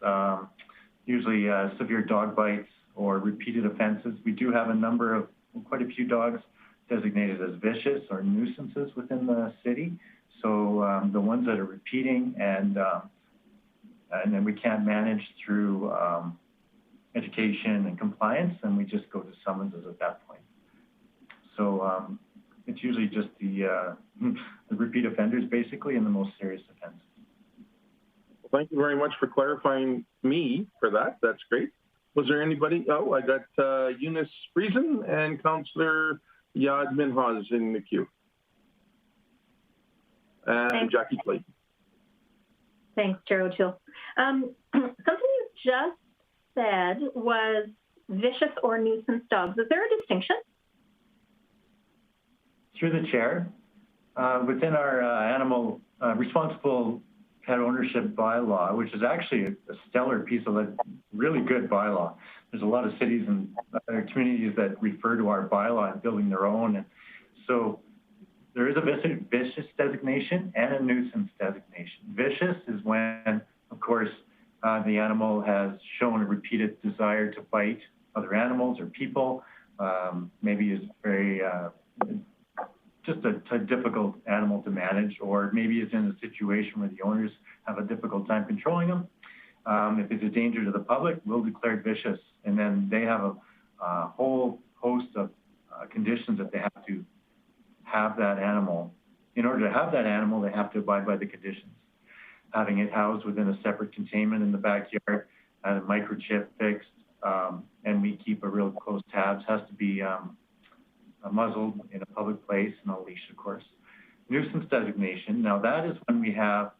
usually severe dog bites or repeated offenses. We do have quite a few dogs designated as vicious or nuisances within the city. So the ones that are repeating and then we can't manage through education and compliance, then we just go to summonses at that point. So it's usually just the repeat offenders, basically, and the most serious offenses. Well, thank you very much for clarifying me for that. That's great. Was there anybody? Oh, I got Eunice Friesen and Councillor Yad Minhaz in the queue. And Thanks. Jackie Clayton. Thanks, Chair O'Toole. Something you just said was vicious or nuisance dogs. Is there a distinction? Through the chair, within our animal responsible pet ownership bylaw, which is actually a stellar piece of a really good bylaw. There's a lot of cities and other communities that refer to our bylaw and building their own. And so there is a vicious designation and a nuisance designation. Vicious is when, of course, the animal has shown a repeated desire to bite other animals or people, maybe is very just a difficult animal to manage, or maybe it's in a situation where the owners have a difficult time controlling them. If it's a danger to the public, we'll declare it vicious. And then they have a whole host of conditions that they have to have that animal. In order to have that animal, they have to abide by the conditions. Having it housed within a separate containment in the backyard, a microchip fixed, and we keep a real close tabs, has to be muzzled in a public place and on a leash, of course. Nuisance designation. Now that is when we have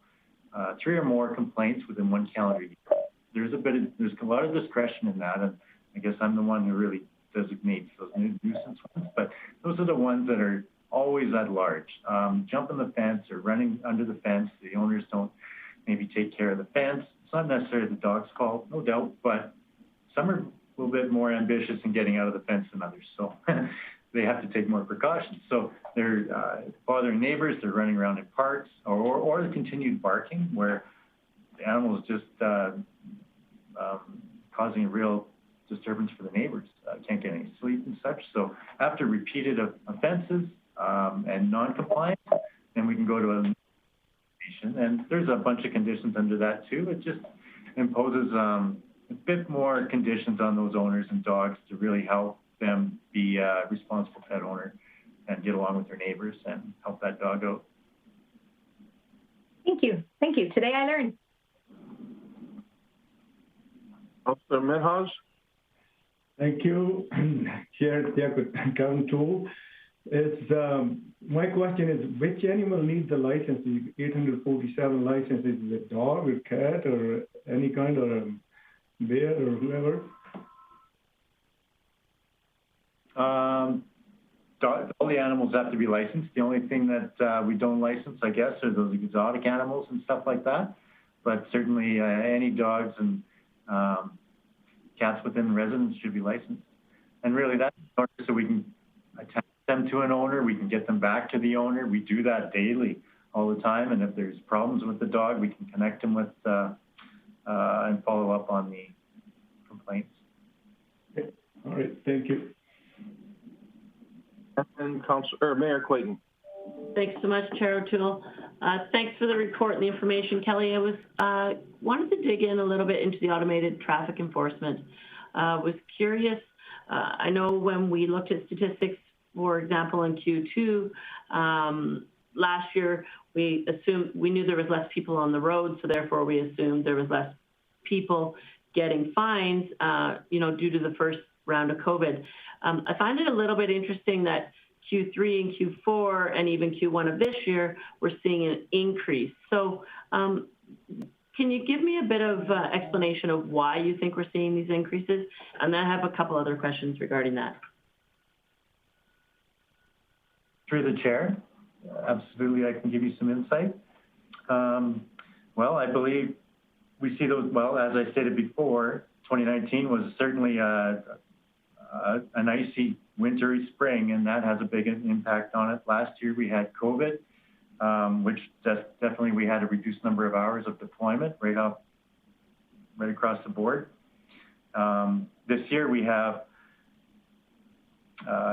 3 or more complaints within 1 calendar year. There's a lot of discretion in that, and I guess I'm the one who really designates those nuisance ones. But those are the ones that are always at large. Jumping the fence or running under the fence. The owners don't maybe take care of the fence. It's not necessarily the dog's fault, no doubt, but some are little bit more ambitious in getting out of the fence than others. So they have to take more precautions. So they're bothering neighbors, they're running around in parks, or the continued barking where the animal is just causing a real disturbance for the neighbors. Can't get any sleep and such. So after repeated offenses and non-compliance, then we can go to a and there's a bunch of conditions under that too. It just imposes a bit more conditions on those owners and dogs to really help them be a responsible pet owner and get along with their neighbors and help that dog out. Thank you. Thank you. Today I learned. Councillor Minhas? Thank you, Chair Kevin Tool. My question is, which animal needs a license? 847 licenses, is it a dog or cat or any kind, or a bear or whoever? All the animals have to be licensed. The only thing that we don't license, I guess, are those exotic animals and stuff like that. But certainly any dogs and cats within the residence should be licensed. And really that's so we can attach them to an owner, we can get them back to the owner. We do that daily, all the time. And if there's problems with the dog, we can connect them with and follow up on the complaints. Okay. All right, thank you. And Mayor Clayton. Thanks so much, Chair O'Toole. Thanks for the report and the information, Kelly. I wanted to dig in a little bit into the automated traffic enforcement. Was curious. I know when we looked at statistics, for example, in Q2 last year, we knew there was less people on the road, so therefore we assumed there was less people getting fines, due to the first round of COVID. I find it a little bit interesting that Q3 and Q4 and even Q1 of this year, we're seeing an increase. So can you give me a bit of explanation of why you think we're seeing these increases? And then I have a couple other questions regarding that. Through the chair, absolutely, I can give you some insight. Well, I believe we see those, well, as I stated before, 2019 was certainly an icy, wintry spring, and that has a big impact on it. Last year we had COVID, which definitely we had a reduced number of hours of deployment right across the board. This year we have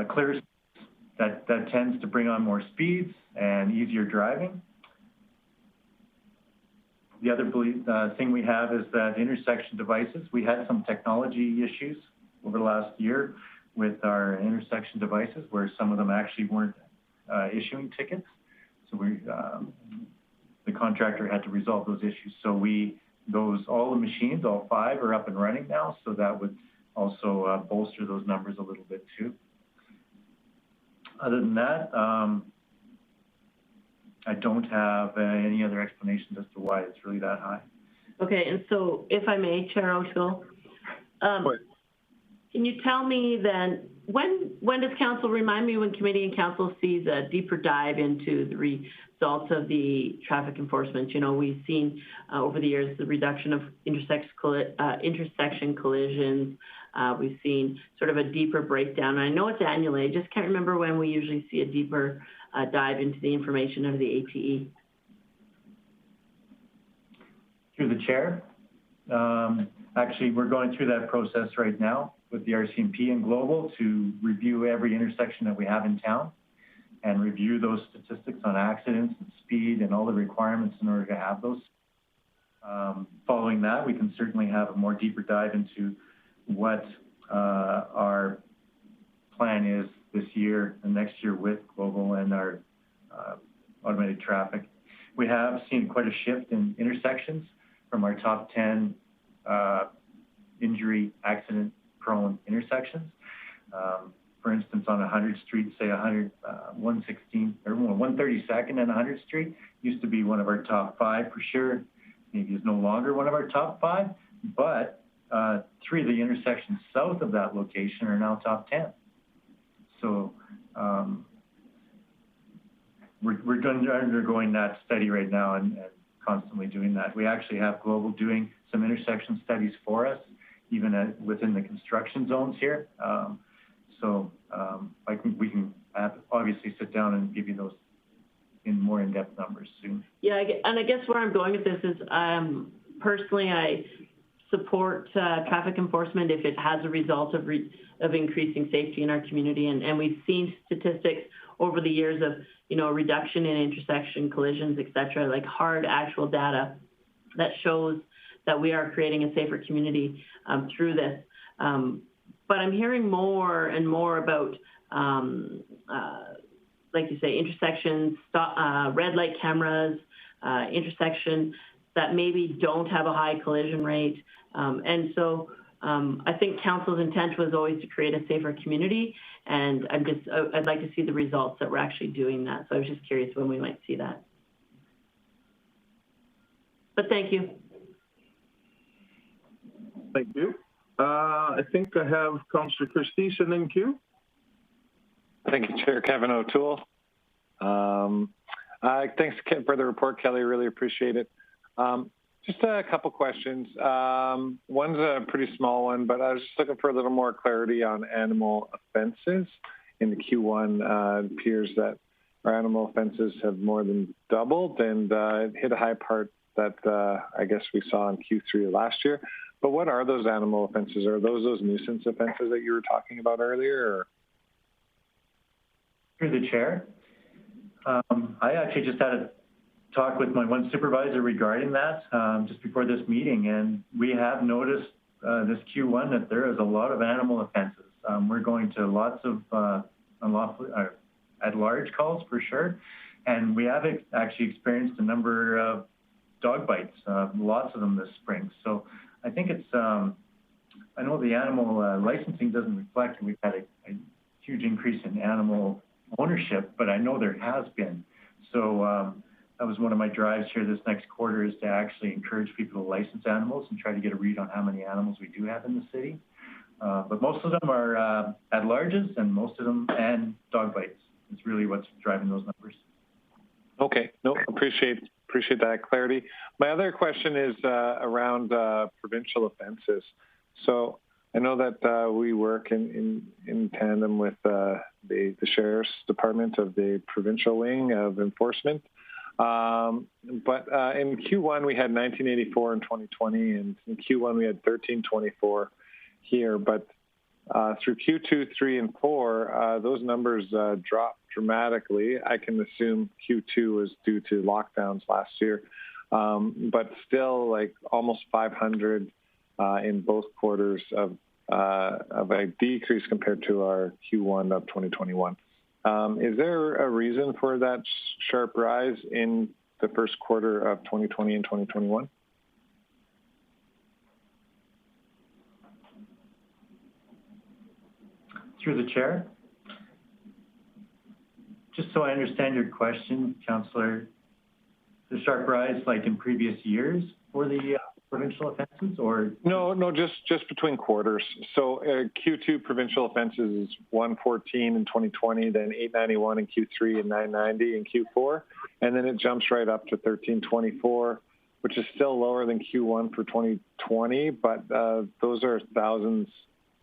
clear that tends to bring on more speeds and easier driving. The other thing we have is that intersection devices. We had some technology issues over the last year with our intersection devices where some of them actually weren't issuing tickets. So the contractor had to resolve those issues. So all the machines, all 5 are up and running now. So that would also bolster those numbers a little bit too. Other than that, I don't have any other explanations as to why it's really that high. Okay, and so if I may, Chair O'Toole, can you tell me then, when does council, remind me when committee and council sees a deeper dive into the results of the traffic enforcement? You know, we've seen over the years the reduction of intersection collisions. We've seen sort of a deeper breakdown. I know it's annually. I just can't remember when we usually see a deeper dive into the information of the ATE. Through the chair. Actually, we're going through that process right now with the Rcmp and Global to review every intersection that we have in town and review those statistics on accidents and speed and all the requirements in order to have those. Following that, we can certainly have a more deeper dive into what our plan is this year and next year with Global and our automated traffic. We have seen quite a shift in intersections from our top 10 injury accident prone intersections. For instance, on 100th Street, say 116th or 132nd and 100th Street used to be one of our top 5 for sure. Maybe is no longer one of our top 5, but 3 of the intersections south of that location are now top 10. So we're undergoing that study right now and constantly doing that. We actually have Global doing some intersection studies for us even within the construction zones here. We can obviously sit down and give you those in more in-depth numbers soon. Yeah, and I guess where I'm going with this is, personally, I support traffic enforcement if it has a result of increasing safety in our community, and we've seen statistics over the years of, you know, a reduction in intersection collisions, et cetera, like hard actual data that shows that we are creating a safer community through this. But I'm hearing more and more about, like you say, intersections, red light cameras, intersections that maybe don't have a high collision rate. And so I think council's intent was always to create a safer community, and I'd like to see the results that we're actually doing that. So I was just curious when we might see that. But thank you. Thank you. I think I have Councillor Christieson in queue. Thank you, Chair Kevin O'Toole. Thanks for the report, Kelly. Really appreciate it. Just a couple questions. One's a pretty small one, but I was just looking for a little more clarity on animal offenses. In the Q1, it appears that our animal offenses have more than doubled, and it hit a high part that I guess we saw in Q3 of last year. But what are those animal offenses? Are those nuisance offenses that you were talking about earlier? Or? Through the chair, I actually just had a talk with my one supervisor regarding that just before this meeting, and we have noticed this Q1 that there is a lot of animal offenses. We're going to lots of unlawful at-large calls for sure, and we have actually experienced a number of dog bites, lots of them this spring. So I think it's, I know the animal licensing doesn't reflect, we've had a huge increase in animal ownership, but I know there has been. So that was one of my drives here this next quarter, is to actually encourage people to license animals and try to get a read on how many animals we do have in the city. But most of them are at-larges, and most of them, and dog bites. It's really what's driving those numbers. Okay, no, appreciate that clarity. My other question is around provincial offenses. So I know that we work in tandem with the Sheriff's Department of the provincial wing of enforcement. But in Q1, we had 1984 in 2020, and in Q1, we had 1324 here. But through Q2, 3, and 4, those numbers dropped dramatically. I can assume Q2 was due to lockdowns last year, but still like almost 500 in both quarters of a decrease compared to our Q1 of 2021. Is there a reason for that sharp rise in the first quarter of 2020 and 2021? Through the chair. Just so I understand your question, Councillor, the sharp rise like in previous years for the provincial offenses, or? No, just between quarters. So Q2 provincial offenses is 114 in 2020, then 891 in Q3 and 990 in Q4. And then it jumps right up to 1324, which is still lower than Q1 for 2020, but those are thousands,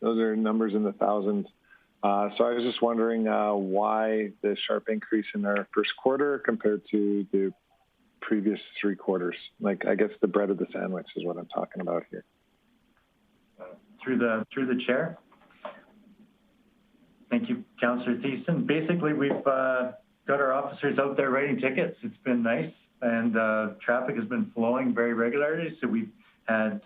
those are numbers in the thousands. So I was just wondering why the sharp increase in our first quarter compared to the previous 3 quarters. Like, I guess the bread of the sandwich is what I'm talking about here. Through the chair. Thank you, Councillor Thiessen. Basically, we've got our officers out there writing tickets. It's been nice, and traffic has been flowing very regularly. So we've had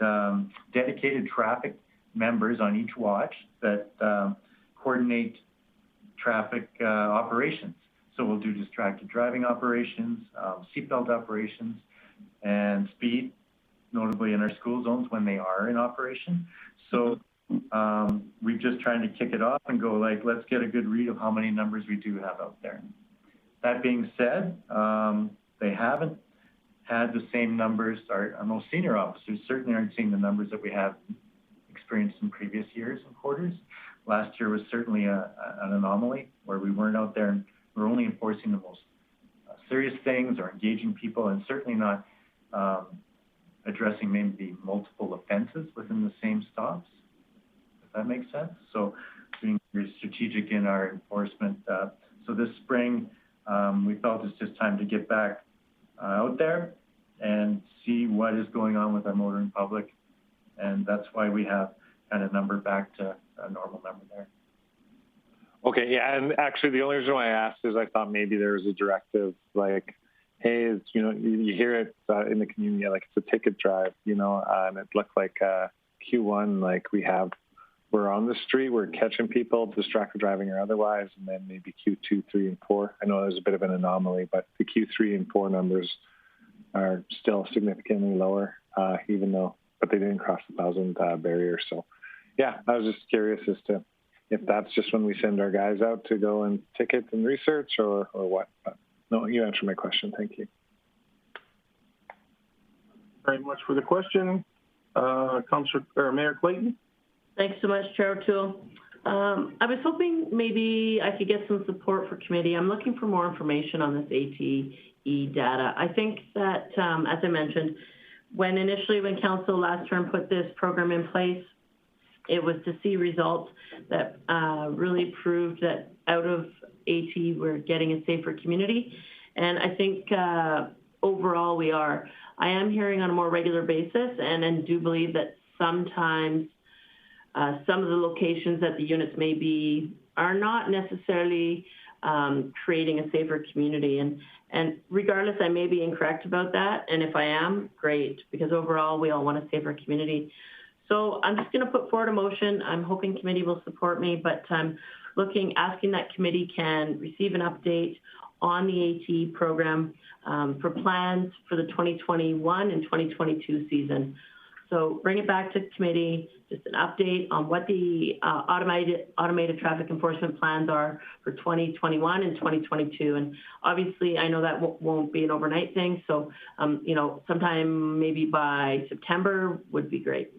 dedicated traffic members on each watch that coordinate traffic operations. So we'll do distracted driving operations, seatbelt operations, and speed, notably in our school zones when they are in operation. So we're just trying to kick it off and go like, let's get a good read of how many numbers we do have out there. That being said, they haven't had the same numbers. Our most senior officers certainly aren't seeing the numbers that we have experienced in previous years and quarters. Last year was certainly an anomaly where we weren't out there and we're only enforcing the most serious things or engaging people, and certainly not addressing maybe multiple offenses within the same stops, if that makes sense. So being very strategic in our enforcement. So this spring, we felt it's just time to get back out there and see what is going on with our motoring public. And that's why we have kind of numbered back to a normal number there. Okay, yeah, and actually the only reason why I asked is I thought maybe there was a directive like, hey, it's, you know, you hear it in the community, like it's a ticket drive, you know, and it looked like Q1, like we're on the street, we're catching people, distracted driving or otherwise, and then maybe Q2, 3, and 4. I know there's a bit of an anomaly, but the Q3 and 4 numbers are still significantly lower, even though, but they didn't cross the 1,000 barrier. So, yeah, I was just curious as to if that's just when we send our guys out to go and ticket and research or what. But no, you answered my question. Thank you. Very much for the question. Mayor Clayton. Thanks so much, Chair O'Toole. I was hoping maybe I could get some support for committee. I'm looking for more information on this ATE data. I think that, as I mentioned, when council last term put this program in place, it was to see results that really proved that out of AT, we're getting a safer community. And I think overall we are. I am hearing on a more regular basis and do believe that sometimes some of the locations that the units may be are not necessarily creating a safer community. And regardless, I may be incorrect about that. And if I am, great, because overall we all want a safer community. So I'm just going to put forward a motion. I'm hoping committee will support me, but I'm asking that committee can receive an update on the AT program for plans for the 2021 and 2022 season. So bring it back to committee, just an update on what the automated traffic enforcement plans are for 2021 and 2022. And obviously, I know that won't be an overnight thing. So, you know, sometime maybe by September would be great.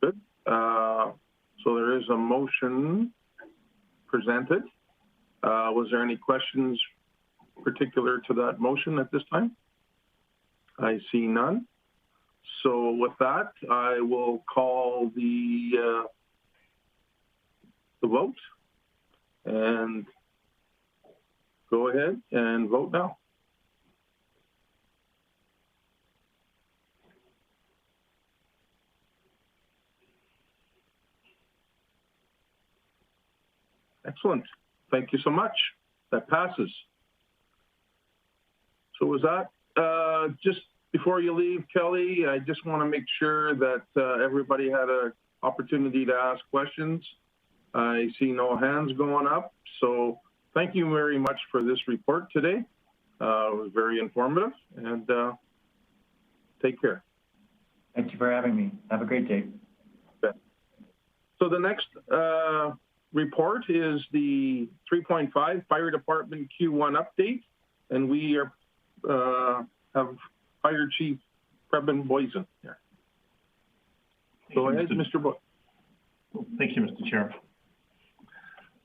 Good. So there is a motion presented. Was there any questions particular to that motion at this time? I see none. So with that, I will call the vote and go ahead and vote now. Excellent. Thank you so much. That passes. So was that, just before you leave, Kelly, I just want to make sure that everybody had an opportunity to ask questions. I see no hands going up. So thank you very much for this report today. It was very informative, and take care. Thank you for having me. Have a great day. Okay. So the next report is the 3.5 Fire Department Q1 update, and we have Fire Chief Preben Boysen here. Go ahead, Mr. Boysen. Thank you, Mr. Chair.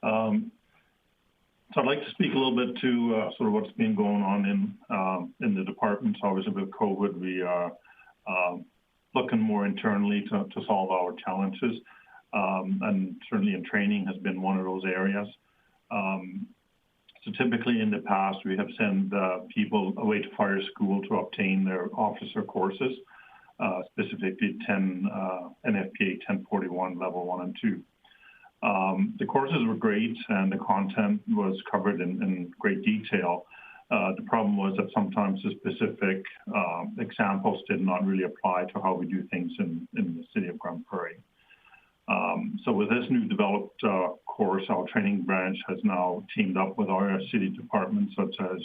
So I'd like to speak a little bit to sort of what's been going on in the departments. Obviously, with COVID, we are looking more internally to solve our challenges, and certainly in training has been one of those areas. So typically in the past, we have sent people away to fire school to obtain their officer courses, specifically NFPA 1041 level 1 and 2. The courses were great and the content was covered in great detail. The problem was that sometimes the specific examples did not really apply to how we do things in the city of Grande Prairie. So with this new developed course, our training branch has now teamed up with our city departments such as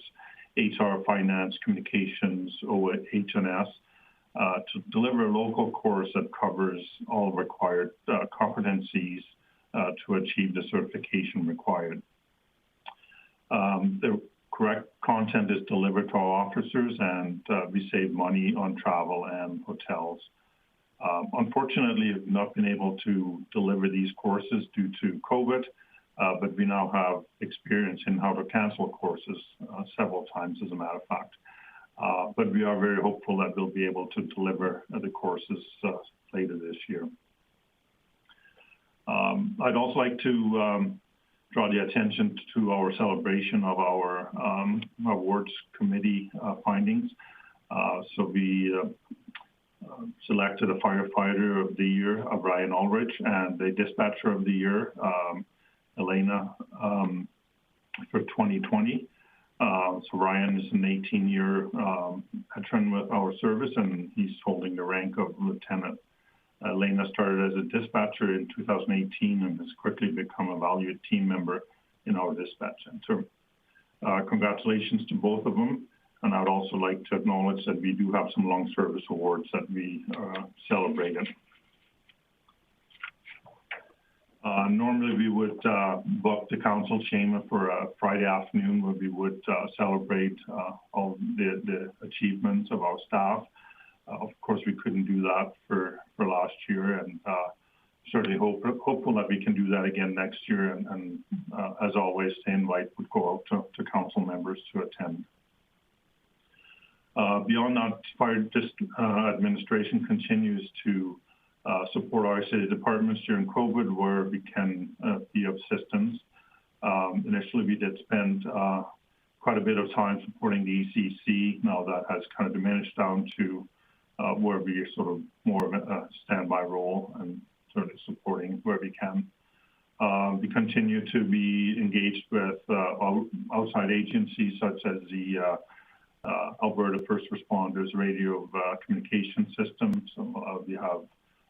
HR, Finance, Communications, OH&S to deliver a local course that covers all required competencies to achieve the certification required. The correct content is delivered to our officers, and we save money on travel and hotels. Unfortunately, we've not been able to deliver these courses due to COVID, but we now have experience in how to cancel courses several times, as a matter of fact. But we are very hopeful that we'll be able to deliver the courses later this year. I'd also like to draw the attention to our celebration of our awards committee findings. So we selected a firefighter of the year, Ryan Ulrich, and the dispatcher of the year, Elena, for 2020. So Ryan is an 18-year veteran with our service, and he's holding the rank of lieutenant. Elena started as a dispatcher in 2018 and has quickly become a valued team member in our dispatch center. Congratulations to both of them. And I'd also like to acknowledge that we do have some long service awards that we celebrated. Normally we would book the council chamber for a Friday afternoon where we would celebrate all the achievements of our staff. Of course, we couldn't do that for last year, and certainly hopeful that we can do that again next year. And as always, the invite would go out to council members to attend. Beyond that, fire administration continues to support our city departments during COVID where we can be of assistance. Initially, we did spend quite a bit of time supporting the ECC. Now that has kind of diminished down to where we are sort of more of a standby role and certainly supporting where we can. We continue to be engaged with outside agencies such as the Alberta First Responders Radio Communication System. So we have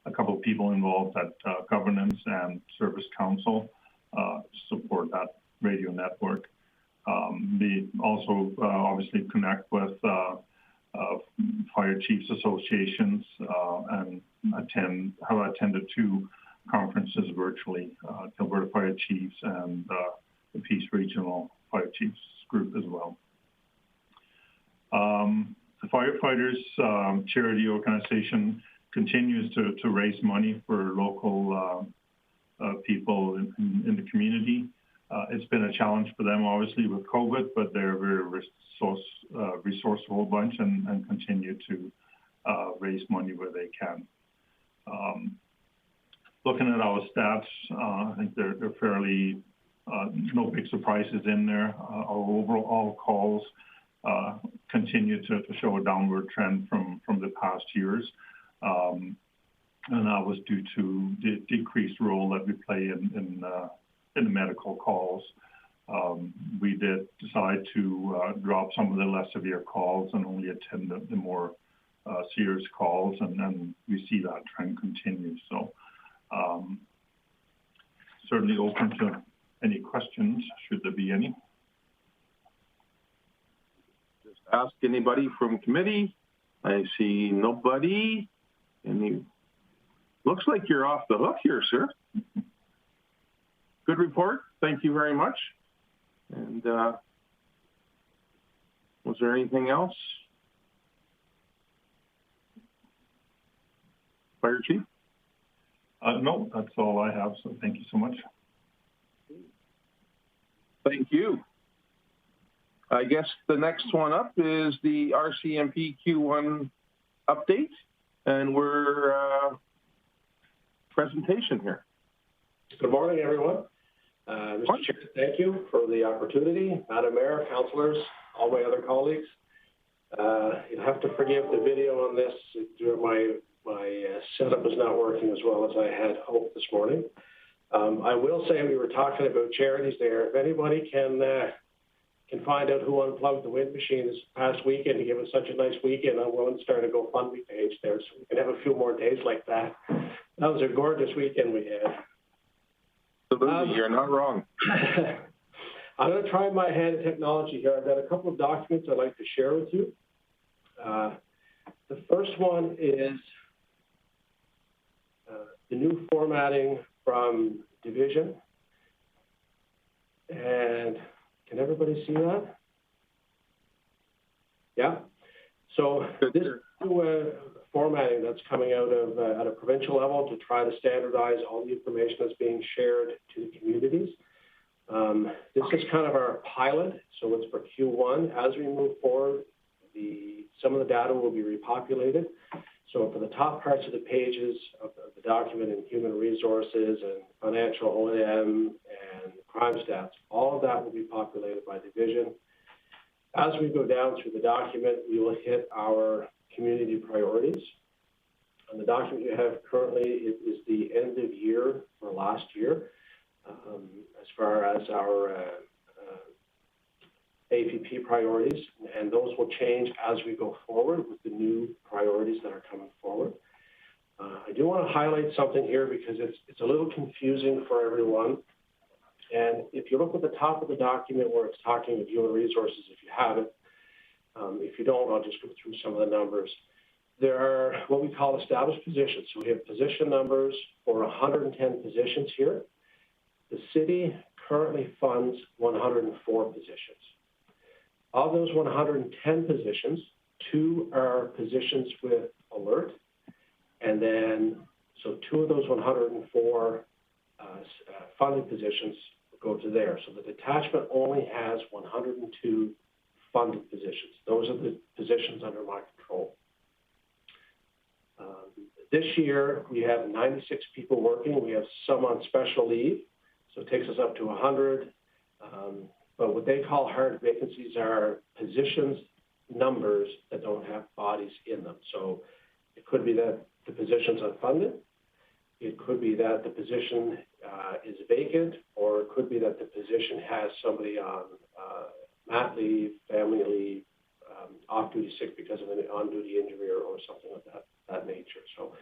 a couple of people involved at Governance and Service Council to support that radio network. We also obviously connect with Fire Chiefs Associations and have attended 2 conferences virtually, Alberta Fire Chiefs and the Peace Regional Fire Chiefs group as well. The Firefighters Charity Organization continues to raise money for local people in the community. It's been a challenge for them, obviously, with COVID, but they're a very resourceful bunch and continue to raise money where they can. Looking at our stats, I think they're fairly, no big surprises in there. Our overall calls continue to show a downward trend from the past years. And that was due to the decreased role that we play in the medical calls. We did decide to drop some of the less severe calls and only attend the more serious calls, and then we see that trend continue. So certainly open to any questions, should there be any. Just ask anybody from committee. I see nobody. Looks like you're off the hook here, sir. Good report. Thank you very much. And was there anything else? Fire Chief? No, that's all I have. So thank you so much. Thank you. I guess the next one up is the Rcmp Q1 update, and we're presentation here. Good morning, everyone. Mr. Chair, thank you for the opportunity. Madam Mayor, councillors, all my other colleagues. You'll have to forgive the video on this. My setup is not working as well as I had hoped this morning. I will say we were talking about charities there. If anybody can find out who unplugged the wind machine this past weekend to give us such a nice weekend, I'm willing to start a GoFundMe page there so we can have a few more days like that. That was a gorgeous weekend we had. Absolutely, you're not wrong. I'm going to try my hand at technology here. I've got a couple of documents I'd like to share with you. The first one is the new formatting from Division. And can everybody see that? Yeah. So this new formatting that's coming out of at a provincial level to try to standardize all the information that's being shared to the communities. This is kind of our pilot, so it's for Q1. As we move forward, some of the data will be repopulated. So for the top parts of the pages of the document in human resources and financial O&M and crime stats, all of that will be populated by division. As we go down through the document, we will hit our community priorities. And the document you have currently is the end of year for last year, as far as our APP priorities, and those will change as we go forward with the new priorities that are coming forward. I do want to highlight something here because it's a little confusing for everyone. And if you look at the top of the document where it's talking of human resources, if you have it, if you don't, I'll just go through some of the numbers. There are what we call established positions. So we have position numbers for 110 positions here. The city currently funds 104 positions. Of those 110 positions, 2 are positions with alert, and then, so 2 of those 104 funded positions go to there. So the detachment only has 102 funded positions. Those are the positions under my control. This year, we have 96 people working. We have some on special leave, so it takes us up to 100. But what they call hard vacancies are positions numbers that don't have bodies in them. So it could be that the position's unfunded. It could be that the position is vacant, or it could be that the position has somebody on mat leave, family leave, off-duty sick because of an on-duty injury or something of that nature. So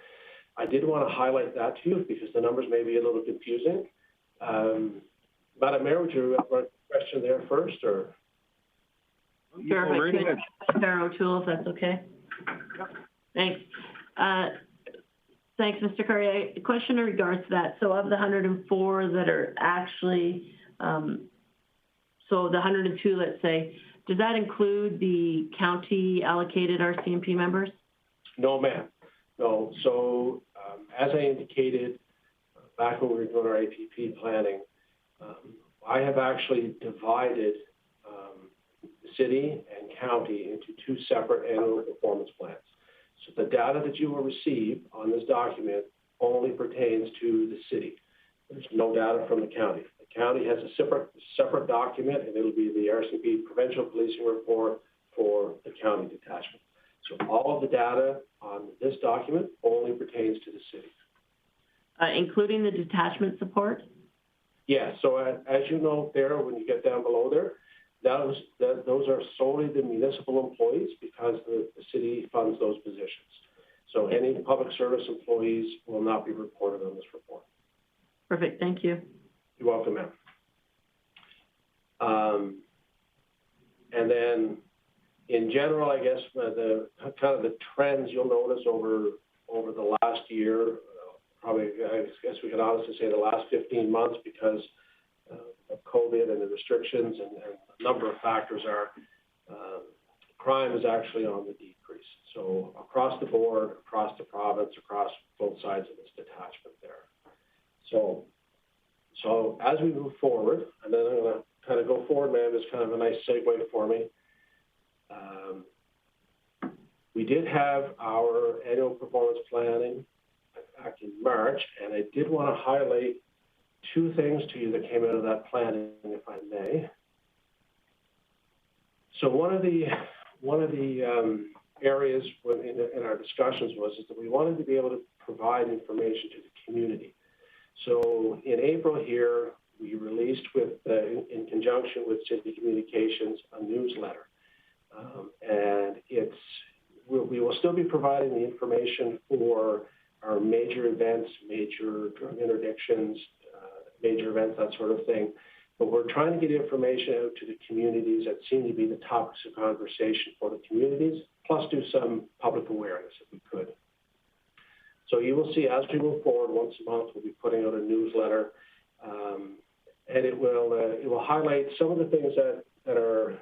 I did want to highlight that to you because the numbers may be a little confusing. Madam Mayor, would you have a question there first, or? Sure, if I could, Sarah O'Toole, if that's okay. Yep. Thanks. Thanks, Mr. Curry. A question in regards to that. So of the 104 that are actually, so the 102, let's say, does that include the county allocated RCMP members? No, ma'am. No. So as I indicated back when we were doing our APP planning, I have actually divided the city and county into 2 separate annual performance plans. So the data that you will receive on this document only pertains to the city. There's no data from the county. The county has a separate document, and it'll be the Rcmp provincial policing report for the county detachment. So all of the data on this document only pertains to the city. Including the detachment support? Yes. So as you know there, when you get down below there, those are solely the municipal employees because the city funds those positions. So any public service employees will not be reported on this report. Perfect. Thank you. You're welcome, ma'am. And then in general, I guess the kind of the trends you'll notice over the last year, probably I guess we can honestly say the last 15 months because of COVID and the restrictions and a number of factors are crime is actually on the decrease. So across the board, across the province, across both sides of this detachment there. So as we move forward, and then I'm going to kind of go forward, ma'am, is kind of a nice segue for me. We did have our annual performance planning back in March, and I did want to highlight 2 things to you that came out of that planning, if I may. So one of the areas in our discussions was that we wanted to be able to provide information to the community. So in April here, we released in conjunction with City Communications a newsletter, and we will still be providing the information for our major events, major drug interdictions, major events, that sort of thing. But we're trying to get information out to the communities that seem to be the topics of conversation for the communities, plus do some public awareness if we could. So you will see as we move forward, once a month, we'll be putting out a newsletter, and it will highlight some of the things that are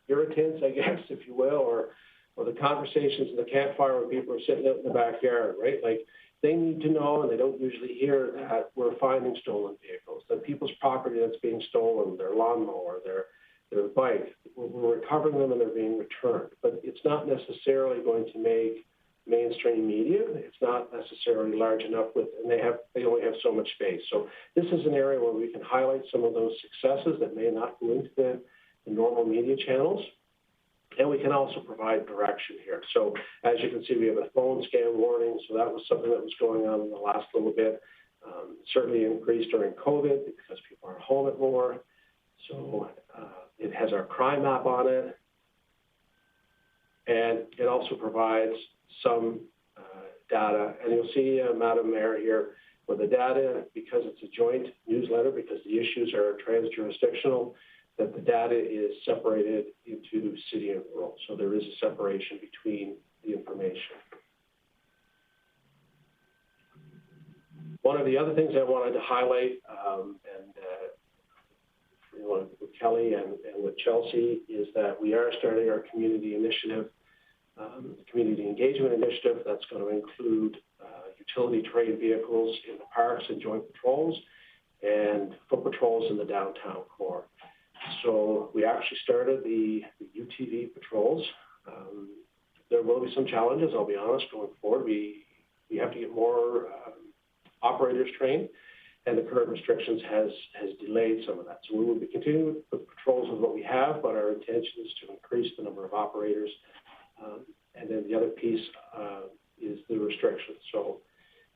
irritants, I guess, if you will, or the conversations in the campfire when people are sitting out in the backyard, right? Like, they need to know, and they don't usually hear that we're finding stolen vehicles, that people's property that's being stolen, their lawnmower, their bike, we're recovering them and they're being returned. But it's not necessarily going to make mainstream media. It's not necessarily large enough and they only have so much space. So this is an area where we can highlight some of those successes that may not go into the normal media channels. And we can also provide direction here. So as you can see, we have a phone scam warning. So that was something that was going on in the last little bit. Certainly increased during COVID because people are home at more. So it has our crime map on it. And it also provides some data. And you'll see, Madam Mayor, here, with the data, because it's a joint newsletter, because the issues are trans-jurisdictional, that the data is separated into city and rural. So there is a separation between the information. One of the other things I wanted to highlight, with Kelly and with Chelsea, is that we are starting our community initiative, community engagement initiative that's going to include utility train vehicles in the parks and joint patrols and foot patrols in the downtown core. So we actually started the UTV patrols. There will be some challenges, I'll be honest, going forward. We have to get more operators trained, and the current restrictions has delayed some of that. So we will be continuing with patrols with what we have, but our intention is to increase the number of operators. And then the other piece is the restrictions. So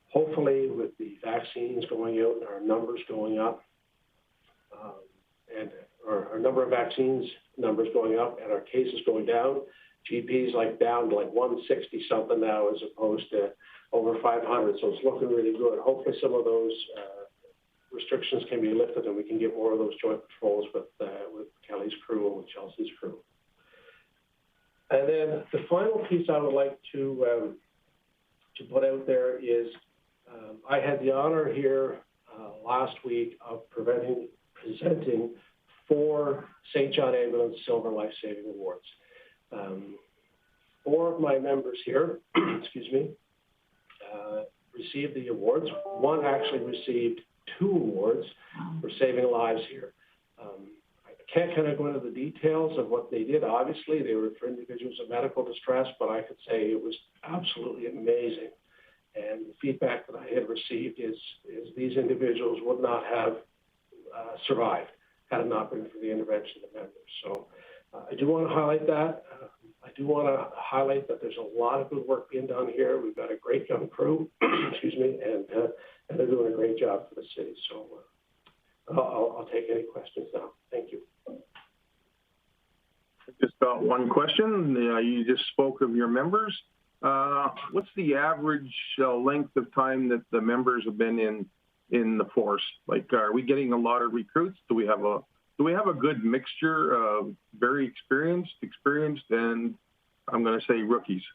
hopefully with the vaccines going out and our numbers going up, and our number of vaccines numbers going up and our cases going down, GP's down to 160 something now as opposed to over 500. So it's looking really good. Hopefully some of those restrictions can be lifted and we can get more of those joint patrols with Kelly's crew and with Chelsea's crew. And then the final piece I would like to put out there is I had the honor here last week of presenting 4 St. John Ambulance Silver Life Saving Awards. 4 of my members here, excuse me, received the awards. One actually received 2 awards for saving lives here. I can't kind of go into the details of what they did. Obviously, they were for individuals in medical distress, but I could say it was absolutely amazing. And the feedback that I had received is these individuals would not have survived had it not been for the intervention of members. So I do want to highlight that. I do want to highlight that there's a lot of good work being done here. We've got a great young crew, excuse me, and they're doing a great job for the city. So I'll take any questions now. Thank you. Just got one question. You just spoke of your members. What's the average length of time that the members have been in the force? Are we getting a lot of recruits? Do we have a good mixture of very experienced, and I'm going to say rookies?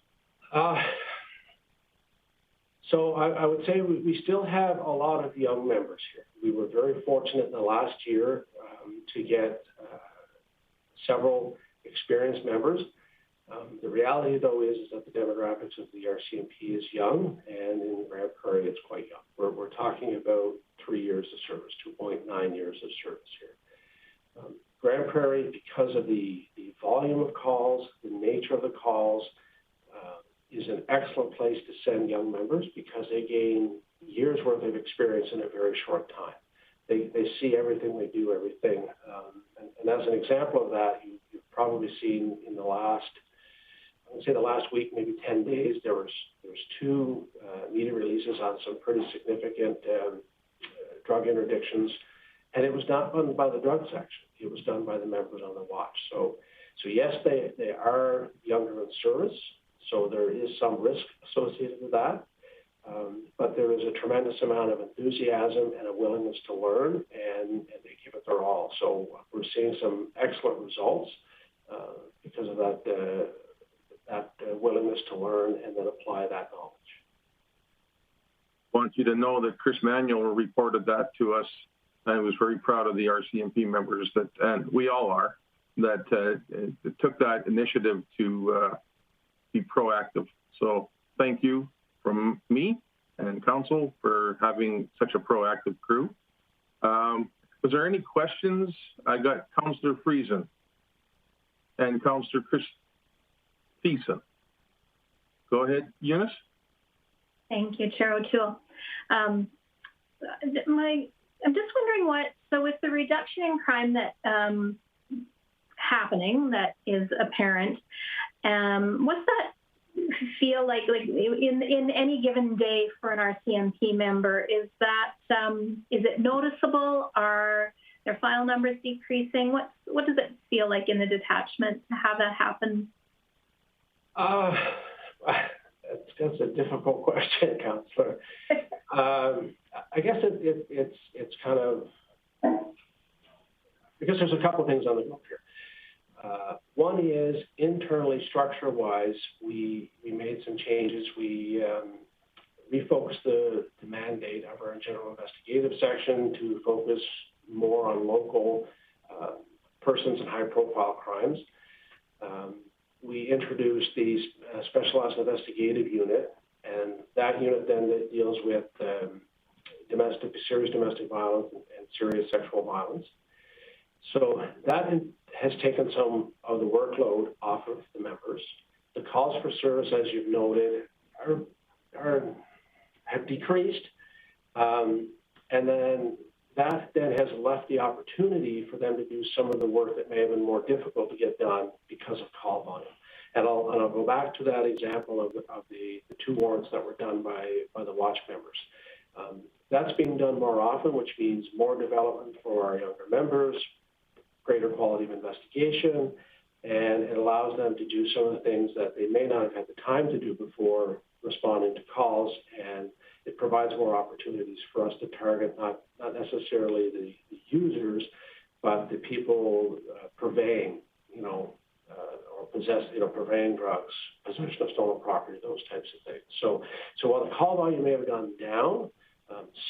So I would say we still have a lot of young members here. We were very fortunate in the last year to get several experienced members. The reality, though, is that the demographics of the RCMP is young, and in Grande Prairie, it's quite young. We're talking about 3 years of service, 2.9 years of service here. Grande Prairie, because of the volume of calls, the nature of the calls, is an excellent place to send young members because they gain years' worth of experience in a very short time. They see everything, they do everything. And as an example of that, you've probably seen in the last week, maybe 10 days, there was 2 media releases on some pretty significant drug interdictions, and it was not done by the drug section. It was done by the members on the watch. So yes, they are younger in service, so there is some risk associated with that, but there is a tremendous amount of enthusiasm and a willingness to learn, and they give it their all. So we're seeing some excellent results because of that willingness to learn and then apply that knowledge. I want you to know that Chris Manuel reported that to us, and I was very proud of the RCMP members and we all are, that took that initiative to be proactive. So thank you from me and council for having such a proactive crew. Was there any questions? I got Councillor Friesen. and Councillor Thiessen. Go ahead, Eunice. Thank you, Chair O'Toole. I'm just wondering so with the reduction in crime that happening, that is apparent, what's that feel like in any given day for an RCMP member? Is that, is it noticeable? Are their file numbers decreasing? What does it feel like in the detachment to have that happen? That's a difficult question, Councillor. I guess it's kind of, because there's a couple of things on the go here. One is internally, structure-wise, we made some changes. We refocused the mandate of our general investigative section to focus more on local persons and high-profile crimes. We introduced the specialized investigative unit, and that unit then that deals with serious domestic violence and serious sexual violence. So that has taken some of the workload off of the members. The calls for service, as you've noted, have decreased, and then that then has left the opportunity for them to do some of the work that may have been more difficult to get done because of call volume. And I'll go back to that example of the 2 warrants that were done by the watch members. That's being done more often, which means more development for our younger members, greater quality of investigation, and it allows them to do some of the things that they may not have had the time to do before responding to calls, and it provides more opportunities for us to target not necessarily the users, but the people purveying, or purveying drugs, possession of stolen property, those types of things. So while the call volume may have gone down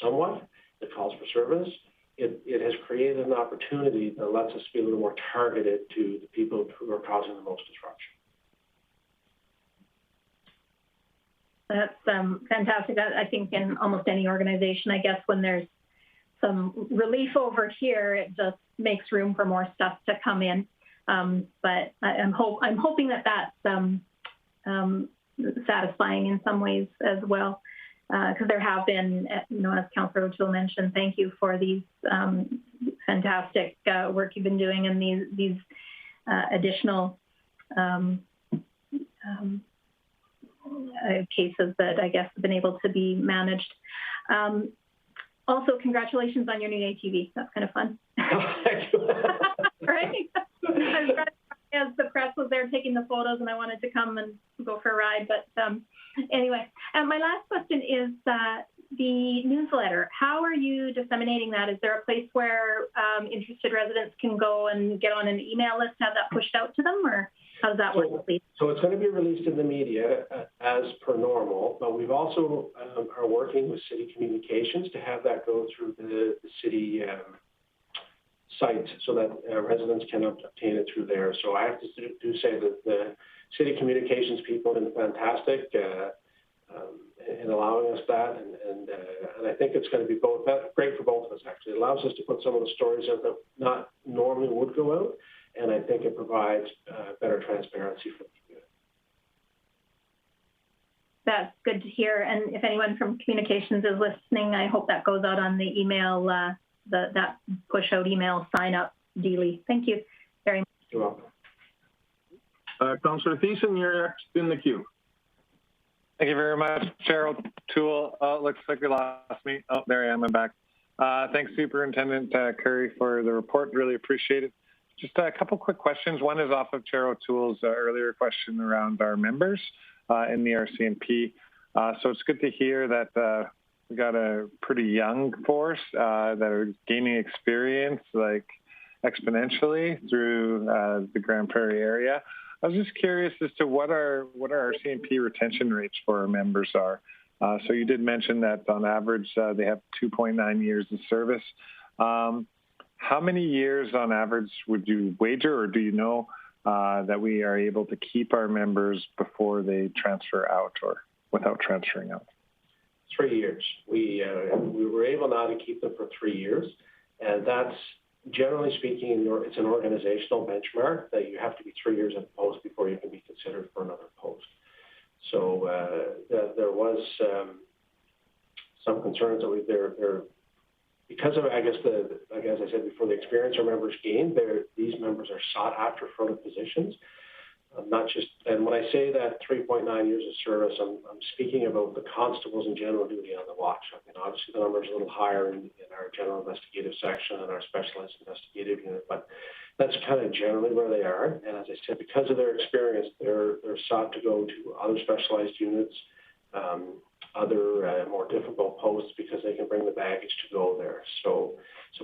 somewhat, the calls for service, it has created an opportunity that lets us be a little more targeted to the people who are causing the most disruption. That's fantastic. I think in almost any organization, I guess when there's some relief over here, it just makes room for more stuff to come in. But I'm hoping that that's satisfying in some ways as well, because there have been, as Councillor O'Toole mentioned, thank you for these fantastic work you've been doing and these additional cases that I guess have been able to be managed. Also, congratulations on your new ATV. That's kind of fun. Thank you. Right? As the press was there taking the photos, and I wanted to come and go for a ride. But anyway, my last question is the newsletter. How are you disseminating that? Is there a place where interested residents can go and get on an email list, have that pushed out to them, or how does that work, please? So it's going to be released in the media as per normal, but we've also are working with city communications to have that go through the city site so that residents can obtain it through there. So I have to say that the city communications people have been fantastic in allowing us that, and I think it's going to be great for both of us, actually. It allows us to put some of the stories out that not normally would go out, and I think it provides better transparency for the community. That's good to hear. And if anyone from communications is listening, I hope that goes out on the email, that push out email sign up daily. Thank you very much. You're welcome. Councillor Thiessen, you're next in the queue. Thank you very much, Chair O'Toole. Looks like we lost me. Oh, there I am. I'm back. Thanks, Superintendent Curry, for the report. Really appreciate it. Just a couple quick questions. One is off of Chair O'Toole's earlier question around our members in the RCMP. So it's good to hear that we got a pretty young force that are gaining experience like exponentially through the Grande Prairie area. I was just curious as to what our RCMP retention rates for our members are. So you did mention that on average they have 2.9 years of service. How many years on average would you wager, or do you know that we are able to keep our members before they transfer out or without transferring out? 3 years. We were able now to keep them for 3 years, and that's generally speaking, it's an organizational benchmark that you have to be 3 years in post before you can be considered for another post. So there was some concerns that there because of, I guess as I said before, the experience our members gain, these members are sought after for other positions. Not just, and when I say that 3.9 years of service, I'm speaking about the constables in general duty on the watch. I mean, obviously the number is a little higher in our general investigative section and our specialized investigative unit, but that's kind of generally where they are. And as I said, because of their experience, they're sought to go to other specialized units, other more difficult posts because they can bring the baggage to go there.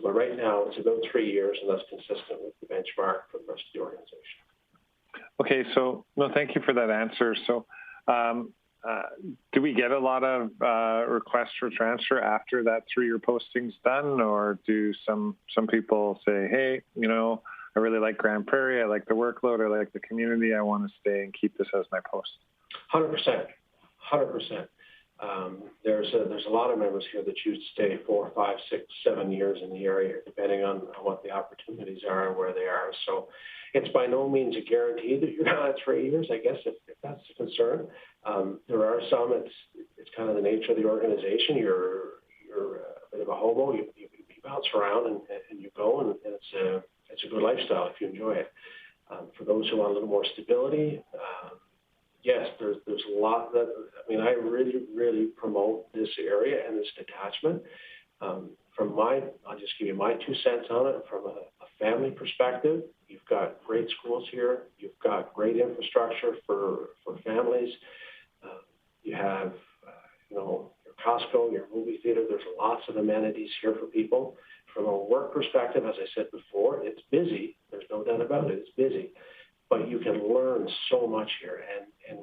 But right now it's about 3 years, and that's consistent with the benchmark for the rest of the organization. Okay, so no, thank you for that answer. So, do we get a lot of requests for transfer after that 3-year posting's done, or do some people say, hey, you know, I really like Grande Prairie, I like the workload, I like the community, I want to stay and keep this as my post? 100%. There's a lot of members here that choose to stay 4, 5, 6, 7 years in the area, depending on what the opportunities are and where they are. So it's by no means a guarantee that you're not at 3 years, I guess, if that's the concern. There are some, it's kind of the nature of the organization. You're a bit of a hobo. You bounce around and you go, and it's a good lifestyle if you enjoy it. For those who want a little more stability, yes, there's a lot that, I mean, I really promote this area and this detachment. I'll just give you my 2 cents on it. From a family perspective, you've got great schools here. You've got great infrastructure for families. You have, your Costco, your movie theater. There's lots of amenities here for people. From a work perspective, as I said before, it's busy. There's no doubt about it. It's busy. But you can learn so much here. And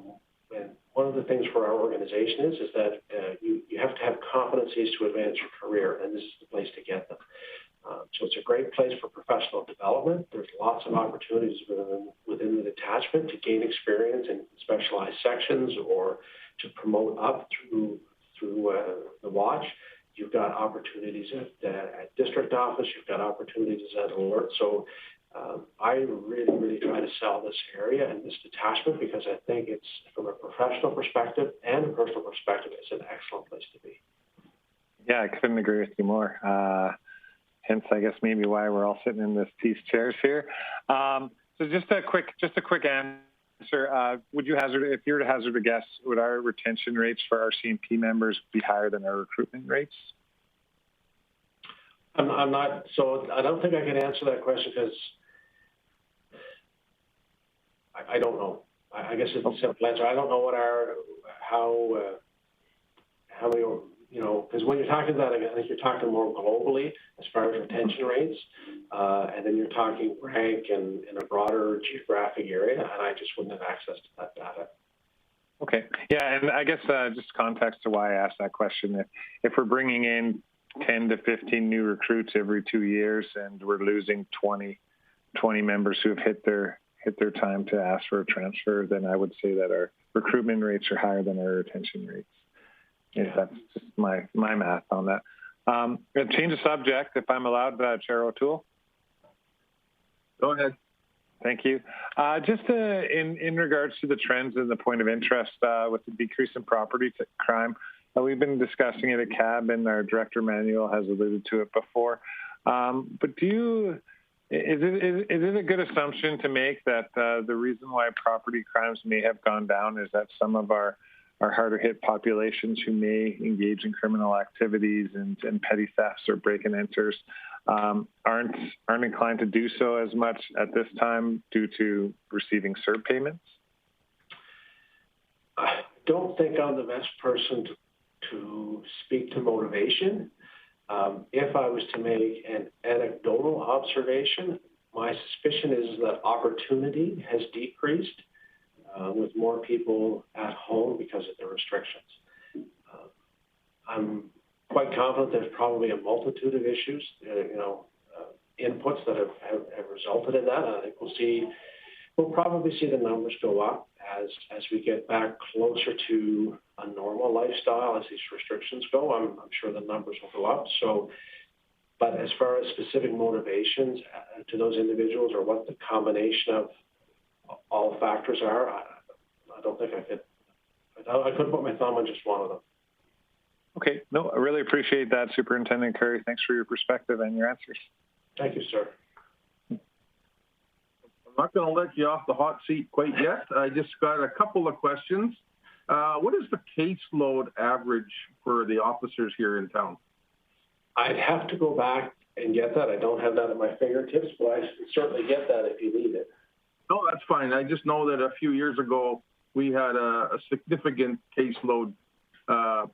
one of the things for our organization is that you have to have competencies to advance your career, and this is the place to get them. So it's a great place for professional development. There's lots of opportunities within the detachment to gain experience in specialized sections or to promote up through the watch. You've got opportunities at district office. You've got opportunities at alert. So I really try to sell this area and this detachment because I think it's, from a professional perspective and a personal perspective, it's an excellent place to be. Yeah, I couldn't agree with you more. Hence, I guess maybe why we're all sitting in these chairs here. So just a quick answer. Would you hazard, if you were to hazard a guess, would our retention rates for our Rcmp members be higher than our recruitment rates? I'm not, so I don't think I can answer that question because I don't know. I guess it's a simple answer. I don't know how many, because when you're talking about that, I think you're talking more globally as far as retention rates, and then you're talking rank and in a broader geographic area, and I just wouldn't have access to that data. Okay. Yeah, and I guess just context to why I asked that question. If we're bringing in 10 to 15 new recruits every 2 years and we're losing 20 members who have hit their time to ask for a transfer, then I would say that our recruitment rates are higher than our retention rates. Yeah. That's just my math on that. I'm going to change the subject, if I'm allowed, Chair O'Toole. Go ahead. Thank you. Just in regards to the trends and the point of interest with the decrease in property crime, we've been discussing it at CAB, and our Director Manuel has alluded to it before. But is it a good assumption to make that the reason why property crimes may have gone down is that some of our harder hit populations who may engage in criminal activities and petty thefts or break and enters aren't inclined to do so as much at this time due to receiving CERB payments? I don't think I'm the best person to speak to motivation. If I was to make an anecdotal observation, my suspicion is that opportunity has decreased with more people at home because of the restrictions. I'm quite confident there's probably a multitude of issues, inputs that have resulted in that. And I think we'll probably see the numbers go up as we get back closer to a normal lifestyle as these restrictions go. I'm sure the numbers will go up. So But as far as specific motivations to those individuals or what the combination of all factors are, I don't think I couldn't put my thumb on just one of them. Okay, no, I really appreciate that, Superintendent Curry. Thanks for your perspective and your answers. Thank you, sir. I'm not going to let you off the hot seat quite yet. I just got a couple of questions. What is the caseload average for the officers here in town? I'd have to go back and get that. I don't have that at my fingertips, but I can certainly get that if you need it. No, that's fine. I just know that a few years ago, we had a significant caseload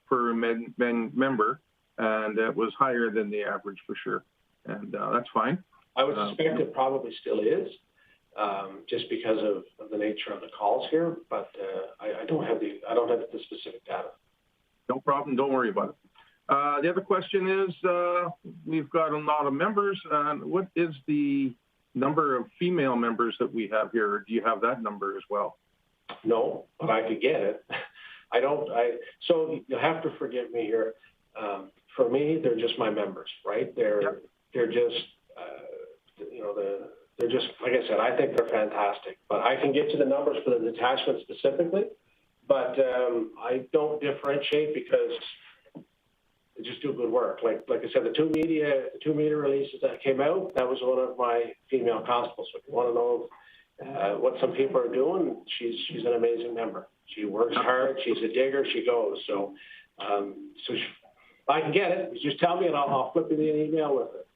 per member, and it was higher than the average for sure. And that's fine. I would suspect it probably still is, just because of the nature of the calls here. But I don't have the specific data. No problem. Don't worry about it. The other question is, we've got a lot of members. What is the number of female members that we have here? Do you have that number as well? No, but I could get it. So you'll have to forgive me here. For me, they're just my members, right? They're just, they're just, like I said, I think they're fantastic. But I can get you the numbers for the detachment specifically, but I don't differentiate because they just do good work. Like I said, the two media releases that came out, that was one of my female constables. So if you want to know what some people are doing, she's an amazing member. She works hard. She's a digger. She goes. So, I can get it. You just tell me, and I'll flip you an email with it.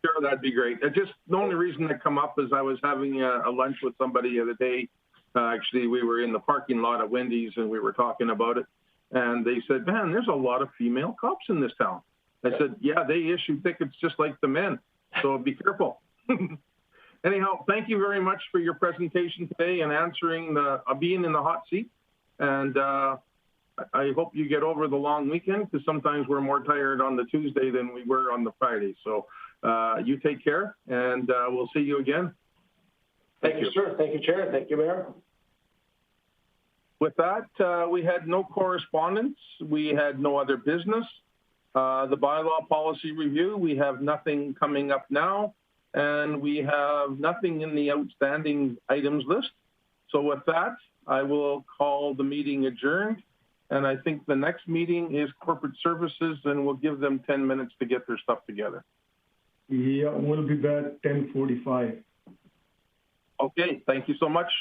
Sure, that'd be great. Just the only reason that come up is I was having a lunch with somebody the other day. Actually, we were in the parking lot at Wendy's, and we were talking about it. And they said, man, there's a lot of female cops in this town. I said, yeah, they issue tickets just like the men. So be careful. Anyhow, thank you very much for your presentation today and answering being in the hot seat. And I hope you get over the long weekend, because sometimes we're more tired on the Tuesday than we were on the Friday. So you take care, and we'll see you again. Thank you, sir. Thank you, Chair. Thank you, Mayor. With that, we had no correspondence. We had no other business. The bylaw policy review, we have nothing coming up now, and we have nothing in the outstanding items list. So with that, I will call the meeting adjourned. And I think the next meeting is corporate services, and we'll give them 10 minutes to get their stuff together. Yeah, we'll be back 10:45. Okay, thank you so much.